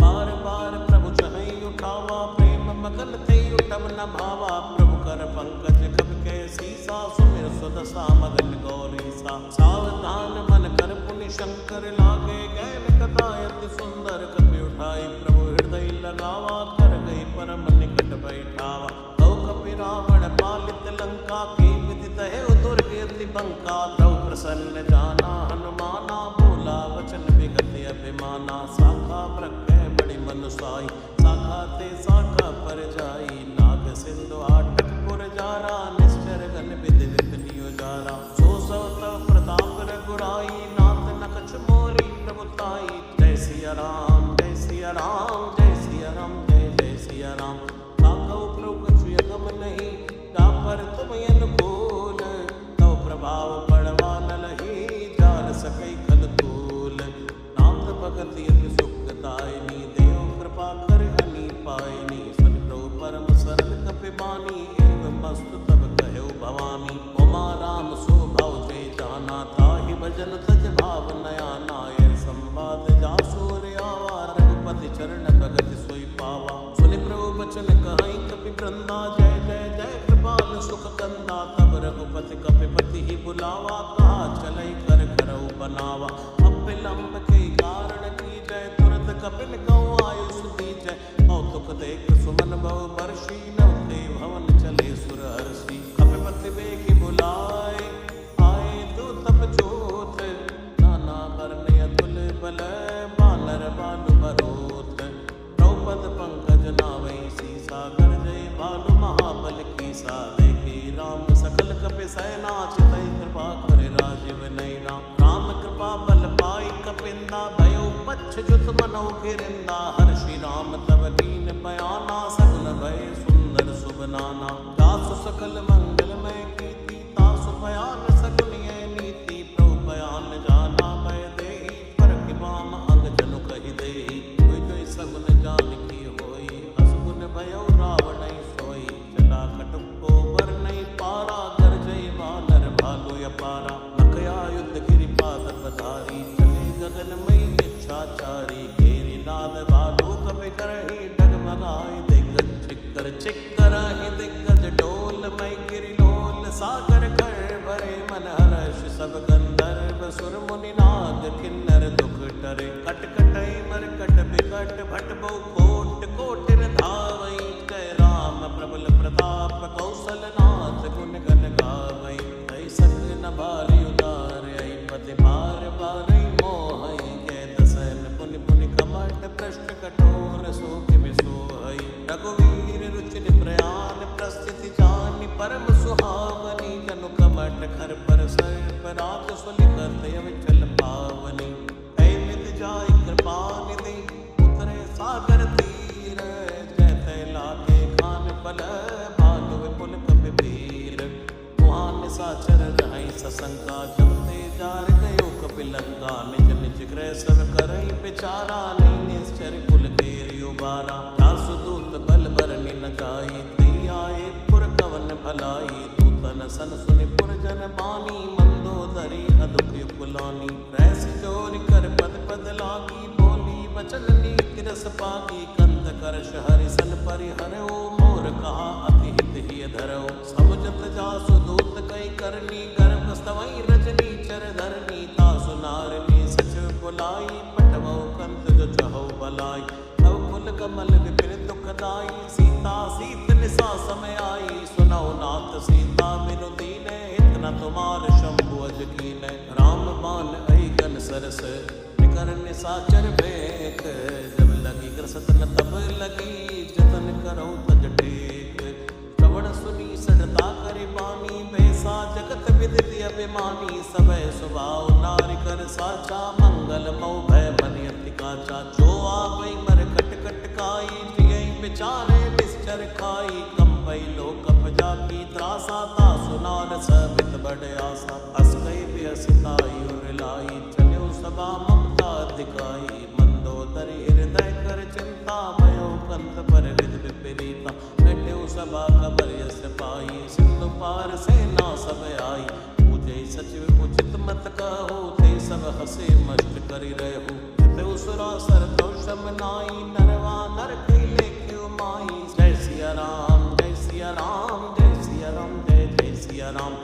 बार बार प्रभु चहई उठावा प्रेम मगन थे उठम न भावा प्रभु कर पंकज कब के शीस सा सुमिर सुदशा मगन गौरी सा। सावधान मन कर पुनि शंकर लागे गैन कथा अति सुंदर कपि उठाई प्रभु हृदय लगावा कर गई परम निकट बैठावा। तौ कपि रावण पालित लंका की विदित है दुर्ग अति बंका। तौ प्रसन्न जाना हनुमाना बोला वचन विगत अभिमाना। शाखा प्रज्ञ बड़ी मनुसाई शाखा ते शाखा पर जाई। नाग सिंधु आटक पुर जारा निश्चर गन विधि विपिन उजारा। सो सवत प्रताप रघुराई नाथ नकछ मोरी प्रभुताई। जय सिया राम जय सिया राम जय सिया राम जय जय सिया राम। ताकौ प्रभु कछु यगम नहीं जा पर तुम अनुकूल। तव प्रभाव पड़वा न लही जान सकई खल तूल। नाथ भगत यति सुखदायिनी देव कृपा कर हनि पायनी। सुन प्रभु परम सरल कपि बानी एवं मस्तु तब कहो भवानी। उमा राम सो भाव जय जाना ताहि भजन तज भाव नया नाय। संवाद जासुर आवा रघुपति चरण भगत सोई पावा। सुनि प्रभु बचन कहाई कपि वृंदा जय जय जय कृपाल सुख कंदा। तब रघुपति कपिपति ही बुलावा कहा चलै कर करऊ बनावा। अब विलंब के कारण की जय तुरत कपिन गौ आयुष दीजय। कौतुक देख सुमन बहु वर्षी नवते भवन चले सुर हर्षि। कपिपति वेगी बुलाए आए दूतप जोत। नाना वर्ण अतुल बल बानर बानु बरोत। द्रौपद पंकज नावै सीसा गर्जय भानु महाबल कीसा। देखी राम सकल कपि सैना चितई कृपा करे राजीव नैना। राम कृपा बल पाई कपिंदा भयो पच्छ जुत मनौ गिरिंदा। हर्षि राम तब दीन बयाना सगुन भय सुंदर शुभ नाना। दासु सकल मंगलमय कीर्ति तासु बयान सगुनिय नीति। प्रभु बयान जाना भय देहि पर कृपाम अंग जनु कहि देहि। कोई जोई सगुन जानकी होई असगुन भयो रावण सोई। चला कटुको बर नहीं पारा गरजय वानर भालु अपारा। लखया युद्ध गिरिपाद पधारी चले गगनमयी इच्छाचारी। घेरी नाद भालु कपि करहि डगमगाए दिग्गज चिक्कर चिक्कर ही दिग्गज डोल मई गिरि डोल। सागर कर भरे मन हर्ष सब गंधर्व सुर मुनि नाग किन्नर दुख टरे। कट कटई मरकट बिकट भट बहु कोट कोटिर धावई। जय राम प्रबल प्रताप कौशलनाथ गुण गण गावई। तै सक न भारी उदार आई पति बार बार मोहई। के दसन पुनि पुनि कमट पृष्ठ कठोर सोख सोहई। रघुवीर रुचिर प्रयाण प्रस्थिति जानि परम सुहावनी। जनु कमट खर पर सर्प राज सुलिखत अविचल पावनी। ऐ मित जाय कृपा निधि उतरे सागर तीर। जय तै लागे खान पल भानु विपुल कपि वीर। वहाँ निशाचर रहै सशंका जपते जार गयो कपि लंका। निज निज गृह सब करई बिचारा नहीं निश्चर कुल घेरि उबारा। दासु दूत बल बरनि न जाई तई आए पुर कवन भलाई। दूतन सन सुनि पुरजन बानी मंदोदरी अदुख कुलानी। रैस जोरि कर पद पद लागी बोली वचन नीति रस पागी। कंत करश हरि सन परिहरऊ मोर कहा अति हित ही धरऊ। समुझत जासु दूत कई करनी गर्भ स्तवई रजनी चर धरनी। तासु नारनी सचिव बुलाई पटवऊ कंत जो चहु बलाई। तव कुल कमल विपिन दुखदाई सीता सीत निसा समय आई। सुनौ नाथ सीता बिनु दीनै हित न तुमार शंभु अज कीनै। राम बाण अहि गन सरस निकर निसाचर भेख। जब लगी ग्रसत न तब लगी जतन करौ तज टेक। श्रवण सुनी सड़ता करि बानी भैसा जगत विदित अभिमानी। सबय स्वभाव नारि कर साचा मंगल मऊ भय मन अति काचा। जो आवै मर कट कट काई जियई बिचारे निश्चर खाई। कंपई लोक अपजाकी त्रासा तासु नार सबित बड़ आसा। अस कई बिहसिताई और लाई चल्यो सभा ममता दिखाई। मंदोदरी हृदय कर चिंता भयो कंत पर हृद विपरीता। बैठ्यो सभा कबर यस पाई सिंधु पार सेना सब आई। पूजे सचिव उचित मत कहो ते सब हसे मस्त करि रहु। उसरा सर तो शमनाई नरवा नर कई लेख्यो माई। जय सिया राम जय सिया राम जय सिया राम जय जय सिया राम।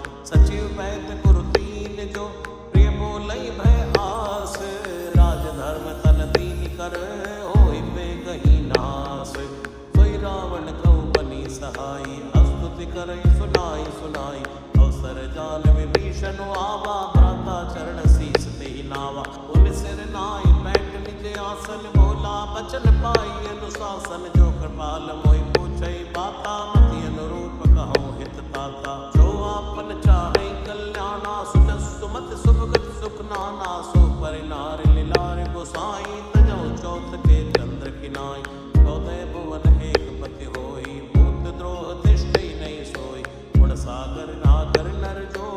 सहाई स्तुति करई सुनाई सुनाई अवसर जान विभीषण आवा भ्राता चरण शीस ते नावा उन सिर नाई बैठ निज आसन बोला बचन पाई अनुशासन जो कृपाल मोहि पूछई बाता मति अनुरूप कहूँ हित ताता जो आपन चाहे कल्याणा सुन सुमत सुभगत सुख नाना सो परिनार लीलार गोसाई तजौ चौथ के चंद्र किनाई चौदह भुवन एक पति होई भूत द्रोह तिष्ठई नहीं सोई गुण सागर नागर नर जो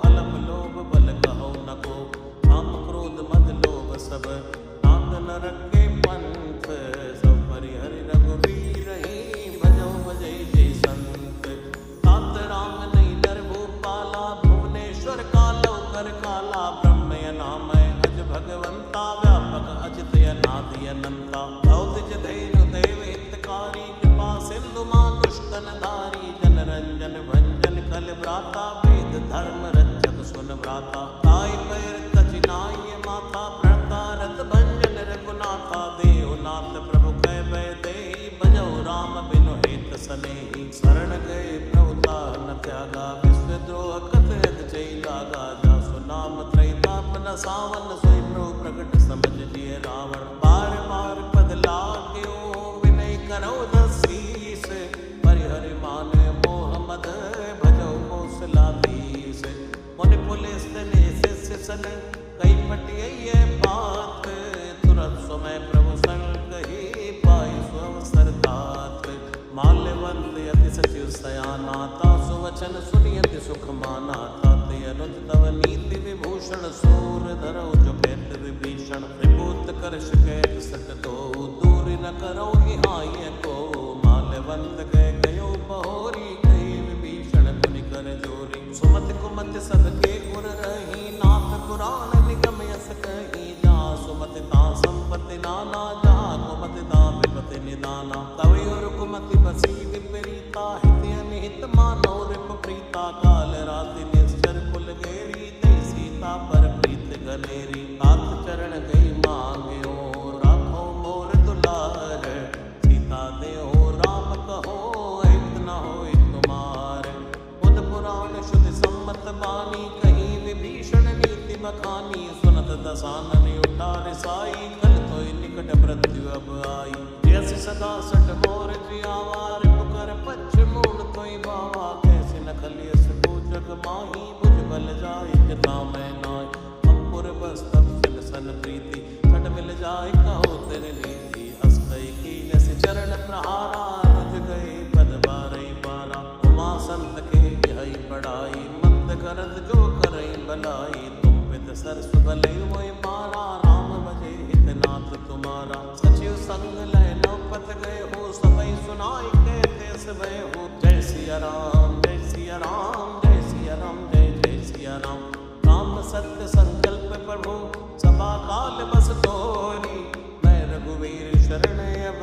अलप लोभ बल कहो न को काम क्रोध मद लोभ सब नाग नरक के पंथ सब परिहरि रघुवीर ही भजो भजई जय संत तात राम नहीं नर भूपाला भुवनेश्वर कालो कर काला ब्रह्म नामय अज भगवंता व्यापक अजित अनादि अनंता औदिज धैर्य देव हितकारी कृपा सिंधु मां दुष्टन धारी जन रंजन भंजन कल व्राता वेद धर्म रक्षक सुन व्राता ताई पैर तजिनाय माथा प्रणता रत भंजन रघुनाथा देवनाथ प्रभु कह भय देहि भजौ राम बिनु हेत सनेहि शरण गए प्रभुता न त्यागा विश्व द्रोह कत यद जय लागा जासु नाम त्रैताप न सावन सोई प्रभु प्रकट समझ लिए रावण बार बार पद लाग्यो विनय करो दसीस परिहरि मान मोह मद भजौ कौशलाधीश मुनि पुलिस ने शिष्य सन कई पटियै बात तुरंत समय प्रभु सन कही पाई सो अवसर तात माल्यवंत यति सचिव सयाना तासु वचन सुनियति सुख माना तात अनुज तव नीति विभूषण सूर धरौ जो कैत विभीषण विभूत करश कैत सट दो दूर न करो हाय को माल्यवंत कह गयो बहोरी कही विभीषण पुनि कर जोरी सुमति कुमति सदके गुर रही नाथ पुराण निगम यस कही जा सुमति ता संपत्ति नाना जा कुमति ता विपति निदाना तवि और कुमति बसी विपरीता हित अनिहित मानो रिप प्रीता काल राति निश्चर कुल गेरी ते सीता पर प्रीत गनेरी नाथ चरण गई मांग्यो राखो मोर दुलार सीता देहो राम कहो हित न होय तुमार बुध पुराण शुद्ध सम्मत बानी कहीं विभीषण नीति बखानी सुनत दसानन उठार साई कल तो निकट मृत्यु अब आई जैसे सदा सट मोर जियावा पुकर पच्छ मूल तोई बावा कैसे न खलियस पूजक माही बुझ बल जाय जता मैं नाय अंकुर बस तब सिल सन प्रीति छट मिल जाय कहो तेरे नीति अस्कई कीन से चरण प्रहारा रज गए पद बारई बारा उमा संत के यही पढ़ाई मंद करत जो करई भलाई तुम पित सरस भले मोय मारा राम भजे हितनाथ तुम्हारा सचिव संग लय नौपत गए हो सबई सुनाई कहते भय हो जय सिया राम जय सिया राम जय सिया राम जय जय सिया राम राम सत्य संकल्प प्रभु सभा काल बस तोरी मैं रघुवीर शरण अब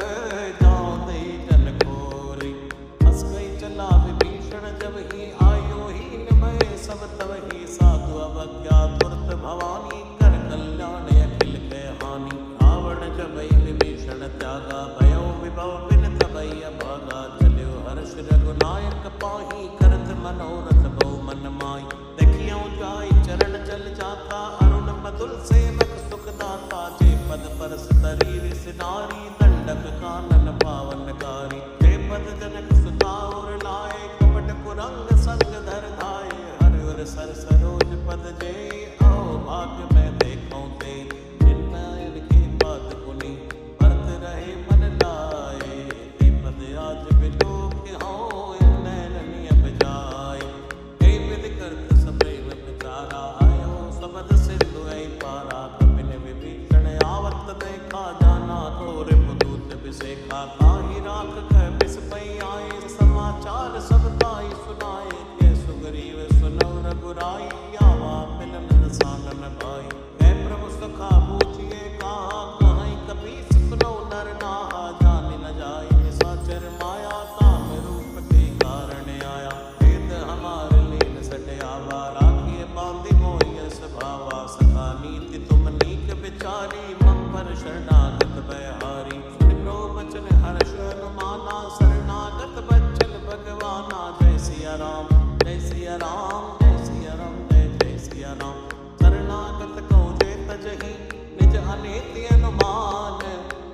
जाऊं दे जन खोरी हंस गई चला विभीषण जब ही आयो ही भय सब तब ही साधु अवज्ञा तुरत भवानी कर कल्याण अखिल के हानि रावण जब विभीषण त्यागा भयो विभव बिन तबई भागा चल्यो हर्ष रघुनायक पाही करत मनोरथ बहु मन माई देखियो जाय चरण चल जाता अरुण मधुर सेवक सुख दाता जे पद परस तरी सिनारी दंडक कानन पावनकारी जे पद जनक सुता और लाए कपट कुरंग संग धर धाये हर और सर सरोज पद जे आओ भाग्य में देखो ते जिनन के बात पुनि भरत रहे मन लाए ते पद आज बिलो के हो नैननी अब जाए हे विधि करत सप्रेम विचारा आयो सबद सिंधु ऐ पारा कपिन विभीषण आवत देखा जाना तोरे पुदूत विसेखा काहि राख कह बिस पई आए समाचार सब ताई सुनाए के सुग्रीव सुनो रघुराई आवा मिलन रसानन भाई हे प्रभु सखा पूछिए कहा कहीं कपीस सुनो नर नाहा जान न जाए निशाचर माया ताम रूप के कारण आया वेद हमारे लीन सट आवा राखिए बांधि मोहि स्वभावा सखा नीति तुम नीक विचारी मम पर शरणागत भयहारी सुन प्रो वचन हर्ष अनुमाना शरणागत बच्चन भगवान सिया राम, जय सिया राम, जय सिया राम, जय जय सिया राम। शरणागत को जे तजहि निज अनीति अनुमान,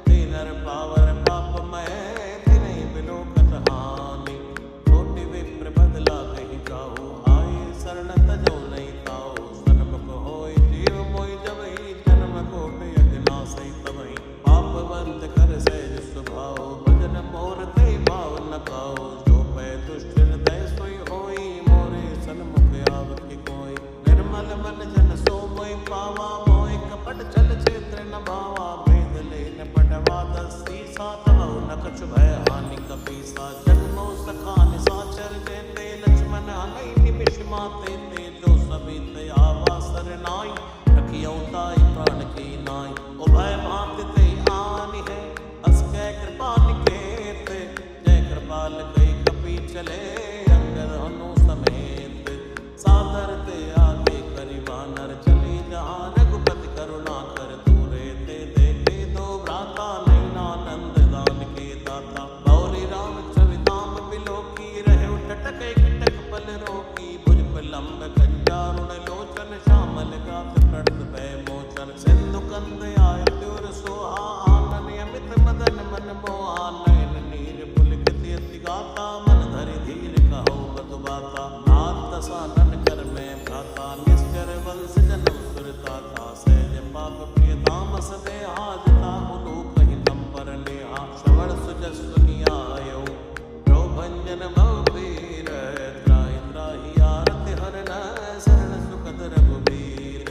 दीनर पावर पाप मैं तिन्हि बिलो कतहानि। कोटि विप्र बदला कहि जाहु, आए शरण तजो नहीं ताऊ। सन्मुख होय जीव मोहि जबहि, जन्म कोटि अगनासि तबहि। पापवंत कर सहज स्वभाव, भजन मोर ते भाव न खाओ। जो पै दुष्ट हृदय सोई होई, मोरे सन्मुख आवति कोई। निर्मल मन जन सो मोहि पावा, मोहि कपट छल छेत्र न भावा। भेद लेन पटवा दसी सा, तबहु न कछु भय हानि कपीसा। जन्मो सखा निसाचर जेते, लक्ष्मण हनहि निमिष माते ते। जो सबित आवा सरनाई, रखियौ ताई प्राण की नाई। उभय भांति ते आनि है, अस कै कृपा निकेत। जय कृपाल कई कपि चले, अंगद हनु समेत। सादर ते आगे करि वानर, चले जहाँ रघुपति करुणा कर। दूरे ते देखे दो भ्राता, नैनानंद दान के दाता। गौरी राम छवि धाम बिलोकी, रहे टटक टक पल रोकी। भुज लंब कंजारुण लोचन, श्यामल गात प्रणत भय मोचन। सिंधु कंद आय त्योर सोहा, आनन अमित मदन मन मोहा। नयन नीर पुलकित अति गाता, मन धरि धीर कहो मधु बाता। नाथ दसानन कर मैं भ्राता, निश्चर वंश जन्म सुरताता। सहज पाप प्रिय तामस देहा, जताहु लोक हितम पर नेहा। श्रवण सुजस सुनिया आयो, प्रभंजन भव वीर। त्राहि त्राहि आरति हरन, शरण सुखद रघुबीर।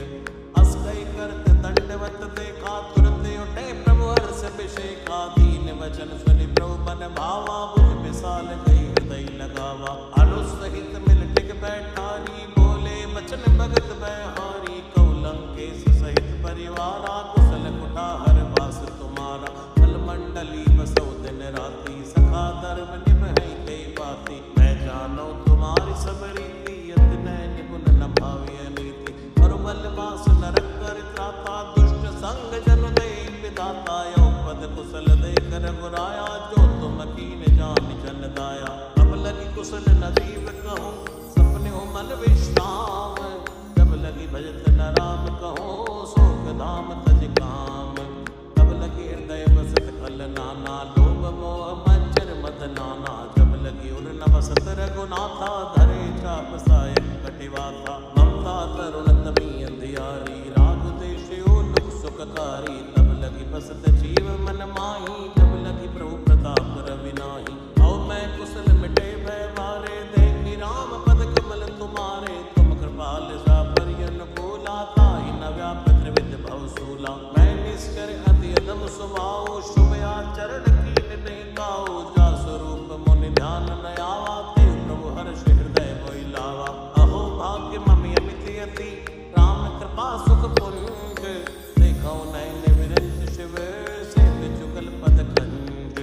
अस कई करत दंडवत देखा, तुरत उठे प्रभु हर्ष अभिषेका। दीन वचन सुनि प्रभु मन भावा, भुज विशाल कई हृदय लगावा। अनुसहित मिल टिक बैठारी, बोले वचन भगत बहारी। कहु लंकेश सहित परिवारा, कुशल कुठार वास तुम्हारा। फल मंडली बसौ दिन राति, सखा धर्म निभहि कई बाती। मैं जानो तुम्हारी सब रीति, अति नैन गुण न भाविय नीति। मरुमल वास नरक कर त्राता, दुष्ट संग जन दे विधाता। यो पद कुशल देख रघुराया, जो तुम कीन जान जन दाया। अब लगी कुशल न जीव कहूँ, सपने हो मन विश्राम। जब लगी भजत न राम कहो, शोक धाम तज काम। तब लगी हृदय बसत खल नाना, लोभ मोह मज्जर मद नाना। जब लगी उर न बसत रघुनाथा, धरे चाप सायक कटिवाथा। ममता तरुण तमी अंधियारी, राग देश लुक सुखकारी। तब लगी बसत जीव मन माही, जब लगी प्रभु प्रताप रवि नाही। औ मैं कुशल मिटे भय मारे, देखी राम पद कमल तुम्हारे। तुम कृपाल सा परिय अनुकूला, ताहि न व्याप त्रिविध भव सूला। मैं निष्कर अति अदम स्वभाव, शुभ आचरण कीन नहीं काऊ। जा स्वरूप मुनि ध्यान न आवा, ते प्रभु हर्ष हृदय मोहि लावा। अहो भाग्य ममि अमित यति, राम कृपा सुख पुंज। देखौ नयन विरंज शिव, सेव जुगल पद खंज।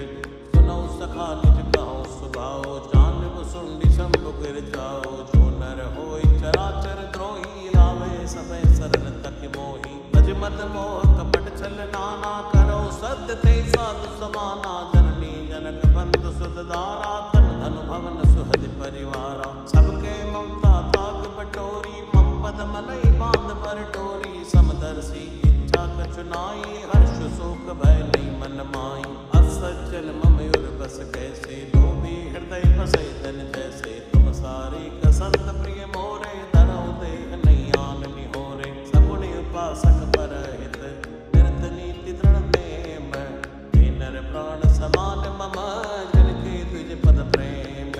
सुनौ सखा निज कहो सुभाव, जानब सुंडी शंभु गिर जाओ। जो नर होय चराचर द्रोही, लावे समय शरण तक मोही। भज मत मोह कपट छल नाना, करो सत्य ते साधु समाना। जननी जनक बंधु सुत दारा, तन धनु भवन सुहद परिवारा। सबके ममता ताक बटोरी, मम पद मनहि बांध पर डोरी। समदर्शी इच्छा कछु नाई, हर्ष शोक भय नहीं मन माई। असज्जन मम उर बस कैसे, लोभी हृदय बसै धन जैसे। तुम सारी कसंत प्रिय मोरे, धरौ देह नहीं आन निहोरे। सगुण उपासक परहित, निरत नीति दृढ़ नेम। हे नर प्राण समान मम, जिनके तुझ पद प्रेम।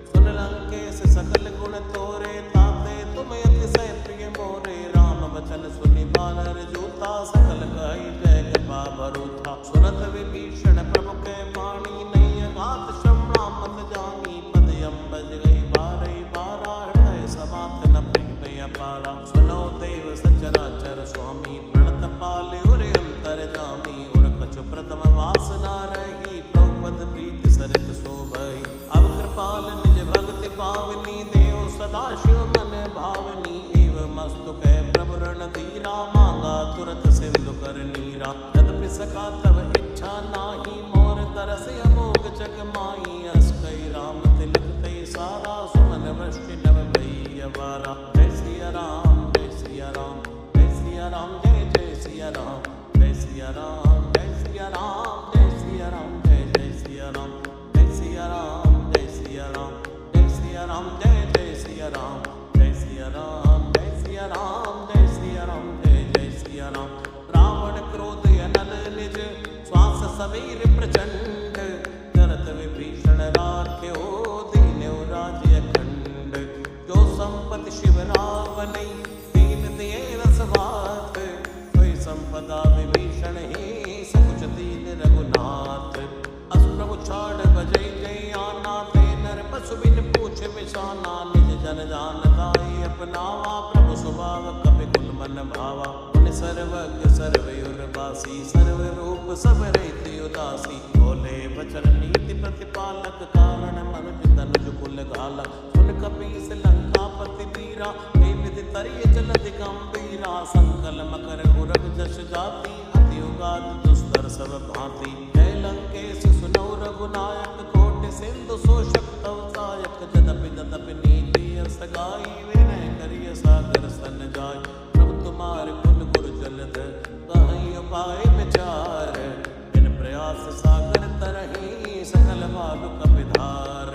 सुन लंकेश सकल गुण तोरे, ताते तुम अतिशय प्रिय मोरे। राम वचन सुनि बानर जूता, सकल कहि जय कृपा भरूथा। सुनत विभीषण प्रभु कै वाणी, नहीं अगात श्रवणा मत जानी। पद अम्बज गई बारहि बारा, हृदय समात न प्रेम अपारा। सुनो देव सचराचर स्वामी, प्रणत पाले उरे अंतर जामी। उर कछु प्रथम वासना रही, प्रभु पद प्रीति सरित शोभहि। अब कृपाल निज भक्ति पावनी, देव सदा शिव मन भावनी। एव मस्तु कै प्रभु रण धीरा, मांगा तुरत सिंधु कर नीरा। यद्यपि सखा तव इच्छा नाही, मोर तरस अमोघ जग माही। अस कई राम तिलक ते सारा, सुमन सिया राम, जय सिया राम, जय सिया राम, जय सिया राम, जय जय सिया राम। रावण क्रोध अनल निज, श्वास समीर प्रचंड, करत विभीषण राख्यो, दीन्यो राज्य अखंड। जो संपत्ति शिव रावनै, दीन दिए रसवात, सोई संपदा विभीषण ही, सकुच दीन रघुनाथ। अस प्रभु छाड़ बजै जय आना, ते नर पशु बिन पूछ बिसाना। निज जन जान ताई अपनावा, प्रभु स्वभाव कपि कुल मन भावा। उन सर्वज्ञ सर्वयुरबासी, सर्व रूप सब रहित उदासी। बोले वचन नीति प्रतिपालक, कारण मनुज तनुज कुल घालक। सुन कपीस लंकापति वीरा, हे विधि तरिय जलधि गंभीरा। संकल मकर उरग जस जाति, अति उगाद दुस्तर सब भांति। जय लंकेश सुनौ रघुनायक, कोटि सिंधु शोषक तव सायक। जदपि तदपि नीति सगाई, विनय करिय सागर सन जाय। प्रभु तुम्हारे कुल गुरु जलधर, कहीं उपाय विचार। बिन प्रयास सागर तरहि, सकल मालु कपिधार।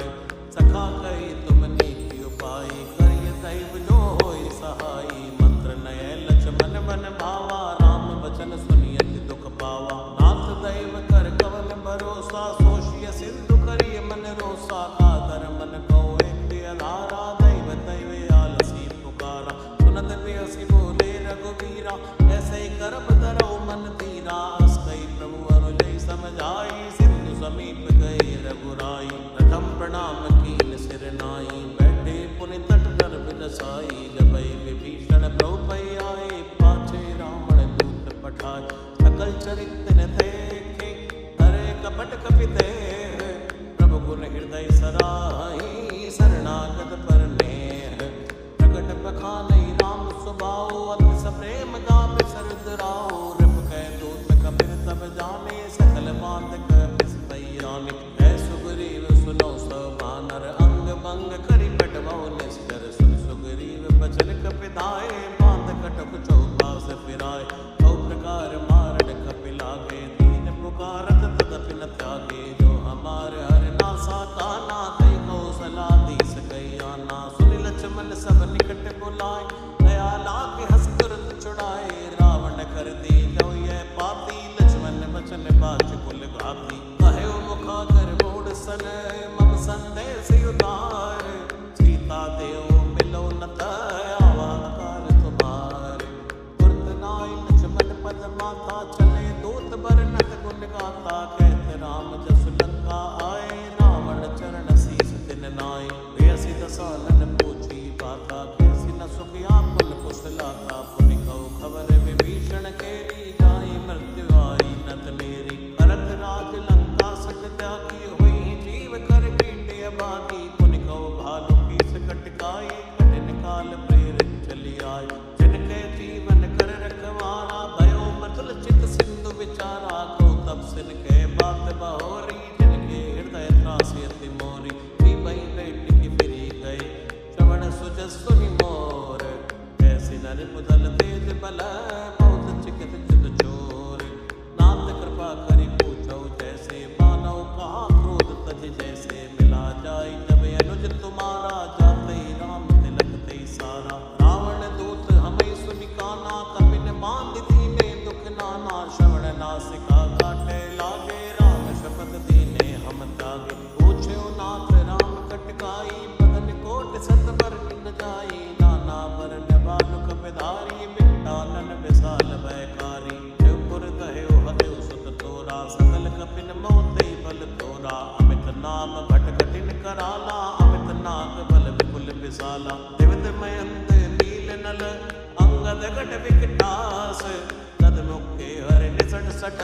सखा कही तुम नीति उपाय, करिय दैव जो होय सहाय। मंत्र नय लक्ष्मण मन भावा, राम बचन सुनिय दुख पावा। नाथ दैव कर कवन भरोसा, सोषिय सिंधु करिय मन रोसा। कातर मन को एक आधारा, दैव दैव आलसी पुकारा। सुनत बियसि बोले रघुवीरा, ऐसे ही करब धरौ मन धीरा। अस कही प्रभु अनुजय समझाई, सिंधु समीप गए रघुराई। प्रथम प्रणाम कीन सिर नाई, बैठे पुनि तट पर बिरसाई। जबै विभीषण प्रभु पै आए, पाछे रावण दूत पठाए। सकल चरित्र न देखे, करे कपट कपि देह। प्रभु गुण हृदय सराहि, शरणागत पर नेह। प्रकट बखानै राम स्वभाव, अति सप्रेम गावे सरदराव। रिप कह दूत कपिर तब जाने, सकल बांध कपिस तैयाने। है सुग्रीव सुनो सब बानर, अंग भंग करि कटवाओ निस्तर। सुन सुग्रीव बचन कपिधाए, बांध कटक चौपास फिराए। बहु प्रकार मारण कपि लागे, दीन पुकारत तदपि न त्यागे। जो हमारे हर नासा काना, कई कौशलाधीश कई आना। सुनि लक्ष्मण सब निकट बुलाए, दया लागे हंस तुरंत छुड़ाए। रावण कर दी जो यह पापी, लक्ष्मण बचन बाच कुल घाती। कहे मुखागर मोड़ सन, मम संदेश उतार। सीता देव मिलो न आवा काल तुम्हारे। तुरत नाय लक्ष्मण पद माता, चले दूत बरनत गुण गाता। कहत राम जसु लंका आए, रावण चरण शीस तिन नाय। बेअसि दसानन पूछी बाता, कैसी न सुखिया पुन कुशलाता। पुनि कहु खबर विभीषण केरी, जाहि मृत्यु आई नत मेरी। भरत राज लंका सक त्यागी, हुई जीव कर कीटे अभागी। पुनि कहु भालु कीस कटकाई, कठिन काल प्रेरित चली आय। जिनके जीवन कर रखवारा, भयो मचल चित सिंधु विचारा। को तब सिन के बात बहोरी, जिनके हृदय त्रासि अति मोरी। भई बैठ की फिरी गए, श्रवण सुजस सुनि मोर। कैसी नर मुदल तेज बल, बहुत चिकित चित चोर। नाथ कृपा करि पूछौ जैसे, मानव कहा क्रोध तज जैसे। मिला जाय जब अनुज तुम्हारा, जाते राम तिलक ते सारा। रावण दूत हमें सुनि काना, कपिन बांध दीने दुख नाना। श्रवण नासिका काटे लागे, राम शपथ दीने हम त्यागे। पूछ्यो नाथ राम कटकाई, बदन कोट सत बर न जाई। नाना वरन बालु कपिधारी, बिटानन विशाल भयकारी। शिवपुर कह्यो हत्यो सुत तोरा, सकल कपिन मोते बल तोरा। अमित नाम भट कठिन कराला, अमित नाग बल विपुल विशाला। दिवित मयंत नील नल, अंगद गढ़ विकटास। तद मुखे हरि निसट सठ,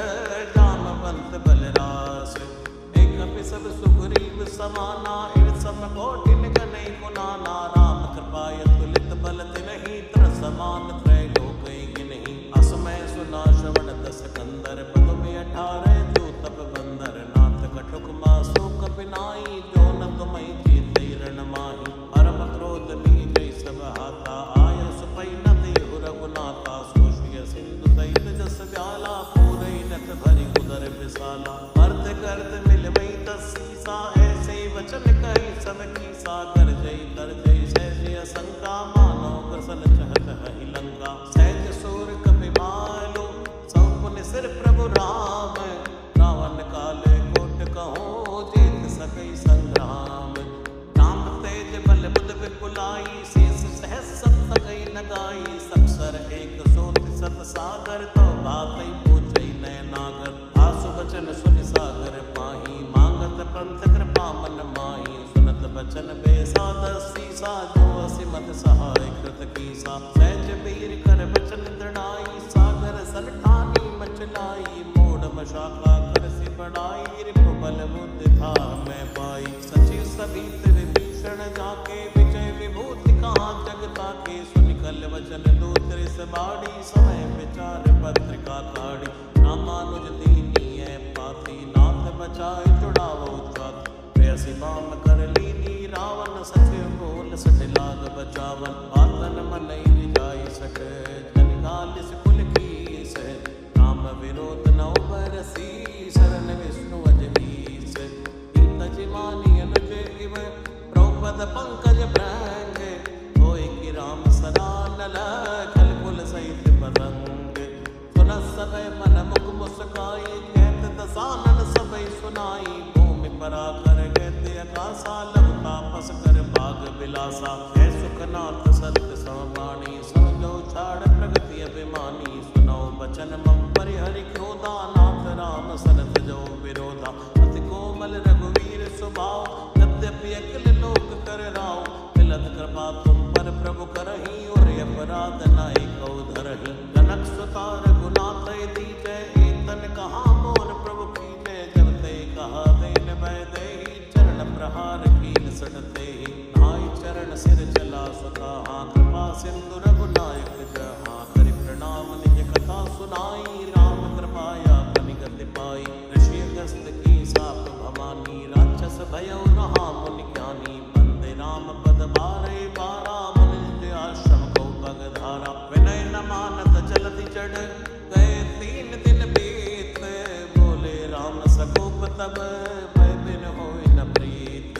जामवंत बलरास। एक कपि सब सुग्रीव समाना, इन सब कोटिन गनै गुनाना। राम कृपा अतुलित बल तिन्हि, त्र समान त्रैलोक गिनहि। असमय सुना श्रवण दस कंदर, पदु में 18 जो तप बंदर। नाथ कटुक मासु कपिनाई, जो न तुमहि जीते रण माही। परम क्रोध नीजै सब हाथा, आय सुपै न देहु रघुनाथा। सोषिय सिंधु सहित जस व्याला, पूरै नथ भरि उदर विशाला। अर्थ करत मिलवै तस सीसा, ऐसे वचन कही सब कीसा। कर जय सहज सकई संग्राम। नाम तेज बल बुध विपुलाई, शेष सहस सत सकई नगाई। सक्षर एक सोति सत सागर, तो बातई पूछई नय नागर। आसु बचन सुनि सागर पाही, मांगत पंथ कृपा मन माही। सुनत बचन बेसाद सीसा, जो असिमत सहाय कृत कीसा। सहज वीर कर बचन दृढ़ाई, सागर सन ठानी मचलाई। मोड़ मशाखा कर सि बढ़ाई, रिपु बल बुद्धि था मैं पाई। सचिव सभित विभीषण जाके, विजय विभूति कहाँ जग ताके। सुनिकल वचन दूत रिस बाड़ी, समय विचार पत्रिका काढ़ी। रामानुज दीनीय पाती, नाथ बचाए जुड़ावो चात। प्रेयसी बाम कर लीनी, रावण सचिव बोल सट लाग बचावन। आतन मनई जाई सट, जनिकालिस कुल कीस। राम विरोध नौ बरसी, शरण विष्णु अजनीस। नीतज मानी अनुज इव, द्रौपद पंकज भृंग। होय कि राम सरानल, खल कुल सहित पतंग। सुनत सभय मन मुख मुस्काई, कहत दसानन सबई सुनाई। भूमि पराकर कहते अकासा, लघु तापस कर भाग विलासा। है सुखनाथ सत्य समाणी, समझो छाड़ प्रगति अभिमानी। सुनो बचन मम परिहरि क्रोधा, नाथ राम सरथ जो विरोधा। अति कोमल रघुवीर स्वभाव, यद्यपि अकिल लोक कर राव। मिलत कृपा तुम पर प्रभु करही, और अपराध नाहि कौ धरही। जनक सुता रघुनाथ दीजय, एतन कहा मोर प्रभु कीजय। जब ते कहा देन भय देहि, चरण प्रहार कीन सटते। नाई चरण सिर चला सुताहा, कृपा सिंधु रघुनायक जहाँ। करि प्रणाम निज कथा सुनाई, राम कृपाया कनिगति पाई। ऋषि अगस्त की साप भवानी, राक्षस भयउ रहा मुनि ज्ञानी। बंदे राम पद बारहि बारा, मुनि आश्रम को पगधारा। विनय न मानत जलधि चढ़, गए 3 दिन बीत। बोले राम सकोप तब, भय बिन होय न प्रीत।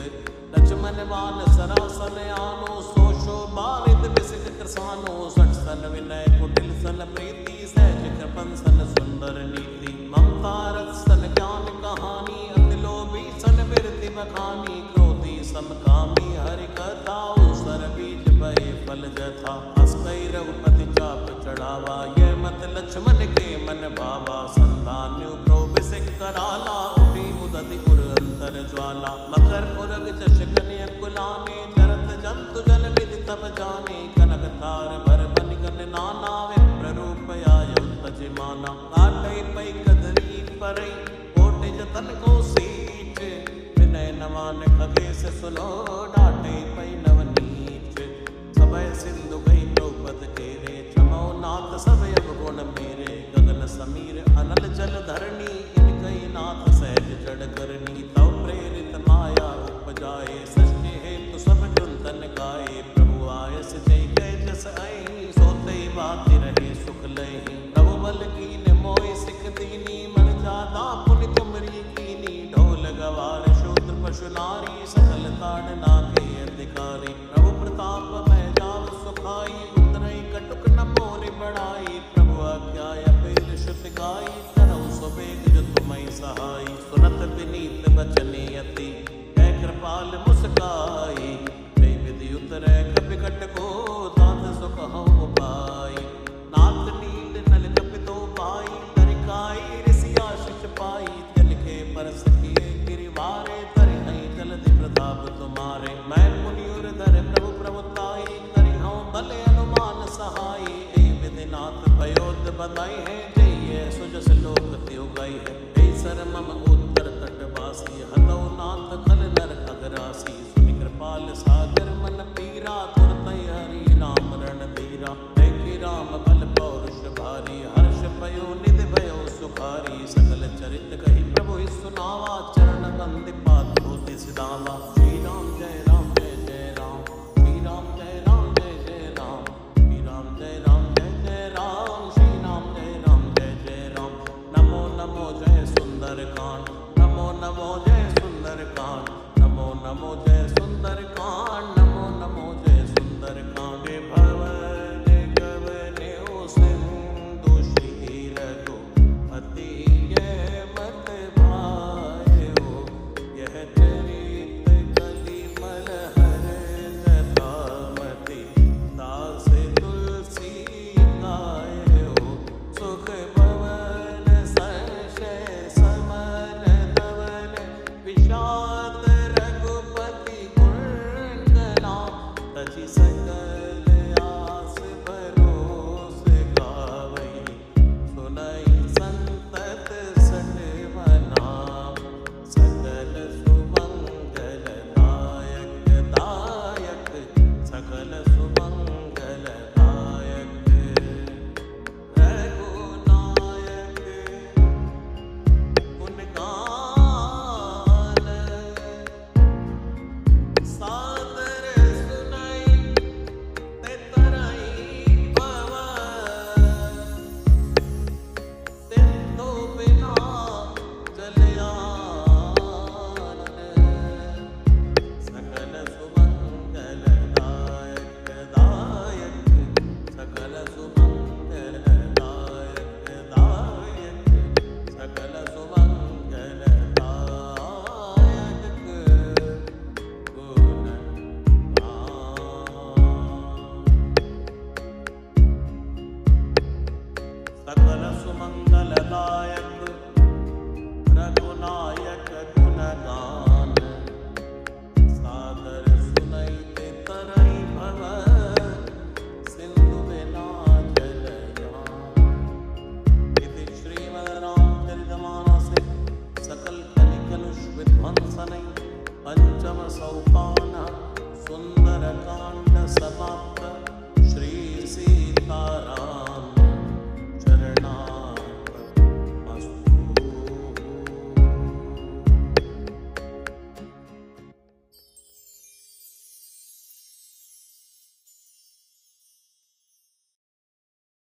लक्ष्मण बाल सरासन आनो, सो बारिद बिसिक कृसानो। सठ सन विनय कुटिल सन प्रीति, सहज कृपन सन सुंदर नीति। ममता रस सन ज्ञान कहानी, अति लोभी सन बिरति बखानी। क्रोधी समकामी हरि कथा, सर बीज भय फल जथा। हस कई रघुपति चाप चढ़ावा, यह मत लक्ष्मण के मन भावा। संतान्यु प्रोबिसिक कराला, उठी उदति उर अंतर ज्वाला। मकर पुरग जश कन्या कुलाने, चरत जंतु जन विधि तब जाने। कनक तार भर बनि कन नाना, विप्र रूप आयो तज माना। काटई पई कदरी परई, कोटि जतन को सीच। विनय न मान खगेश सुनो, डांटे पई नवनीच। सबय सिंधु गई द्रौपद केरे, क्षमो नाथ सबय गुण मेरे। गगन समीर अनल जल धरणी, इनकई नाथ सहज जड़ करनी। तव प्रेरित माया उपजाए, सृष्टि हेतु सब गुंतन गाए। प्रभु आयस जय जय जस आई, सोते बाति रहे सुख लहि। प्रभु बल कीन मोहि सिख दीनी, मन जादा पुनि तुमरी कीनी। ढोल गवार शूद्र पशु नारी, सकल ताड़ना के अधिकारी। प्रभु प्रताप मैं जाव सुखाई, उतरई कटुक न मोरि बढ़ाई। प्रभु आज्ञा अपील श्रुति गाई, करौ सुबेग जो तुम्है सहाय। सुनत विनीत बचने अति, है कृपाल मुस्काई। कई विधि उतरै कपि कट को, दात सो कहउँ उपाय। नाथ नील नल कपितो पाई, तरिकाई ऋषि आशीष पाई। तिनके परस किए गिरिवारे, तरिहै जलधि प्रताप तुम्हारे। मैं मुनि उर धर प्रभु प्रभुताई, करिहउँ बल अनुमान सहाय। ए विधि नाथ भयोद बधाई है, जय सुजस लोक त्यो गई है। ऐ सर मम उत्तर तट वासी, हतौ नाथ खल नर अगरासी। सुनि कृपाल सागर मन पीरा, तुरतै हरि नाम रण धीरा। देखि राम बल पौरुष भारी, हर्ष भयो निधि भयो सुखारी। सकल चरित कहि प्रभु सुनावा, चरण बंदि पात होति सिधावा। श्री राम जय राम जय जय राम, श्री राम जय राम जय जय राम। श्री राम जय राम जय जय राम, श्री राम जय राम जय जय राम। नमो नमो जय सुंदर कांड, नमो नमो जय सुंदर कांड। नमो नमो जय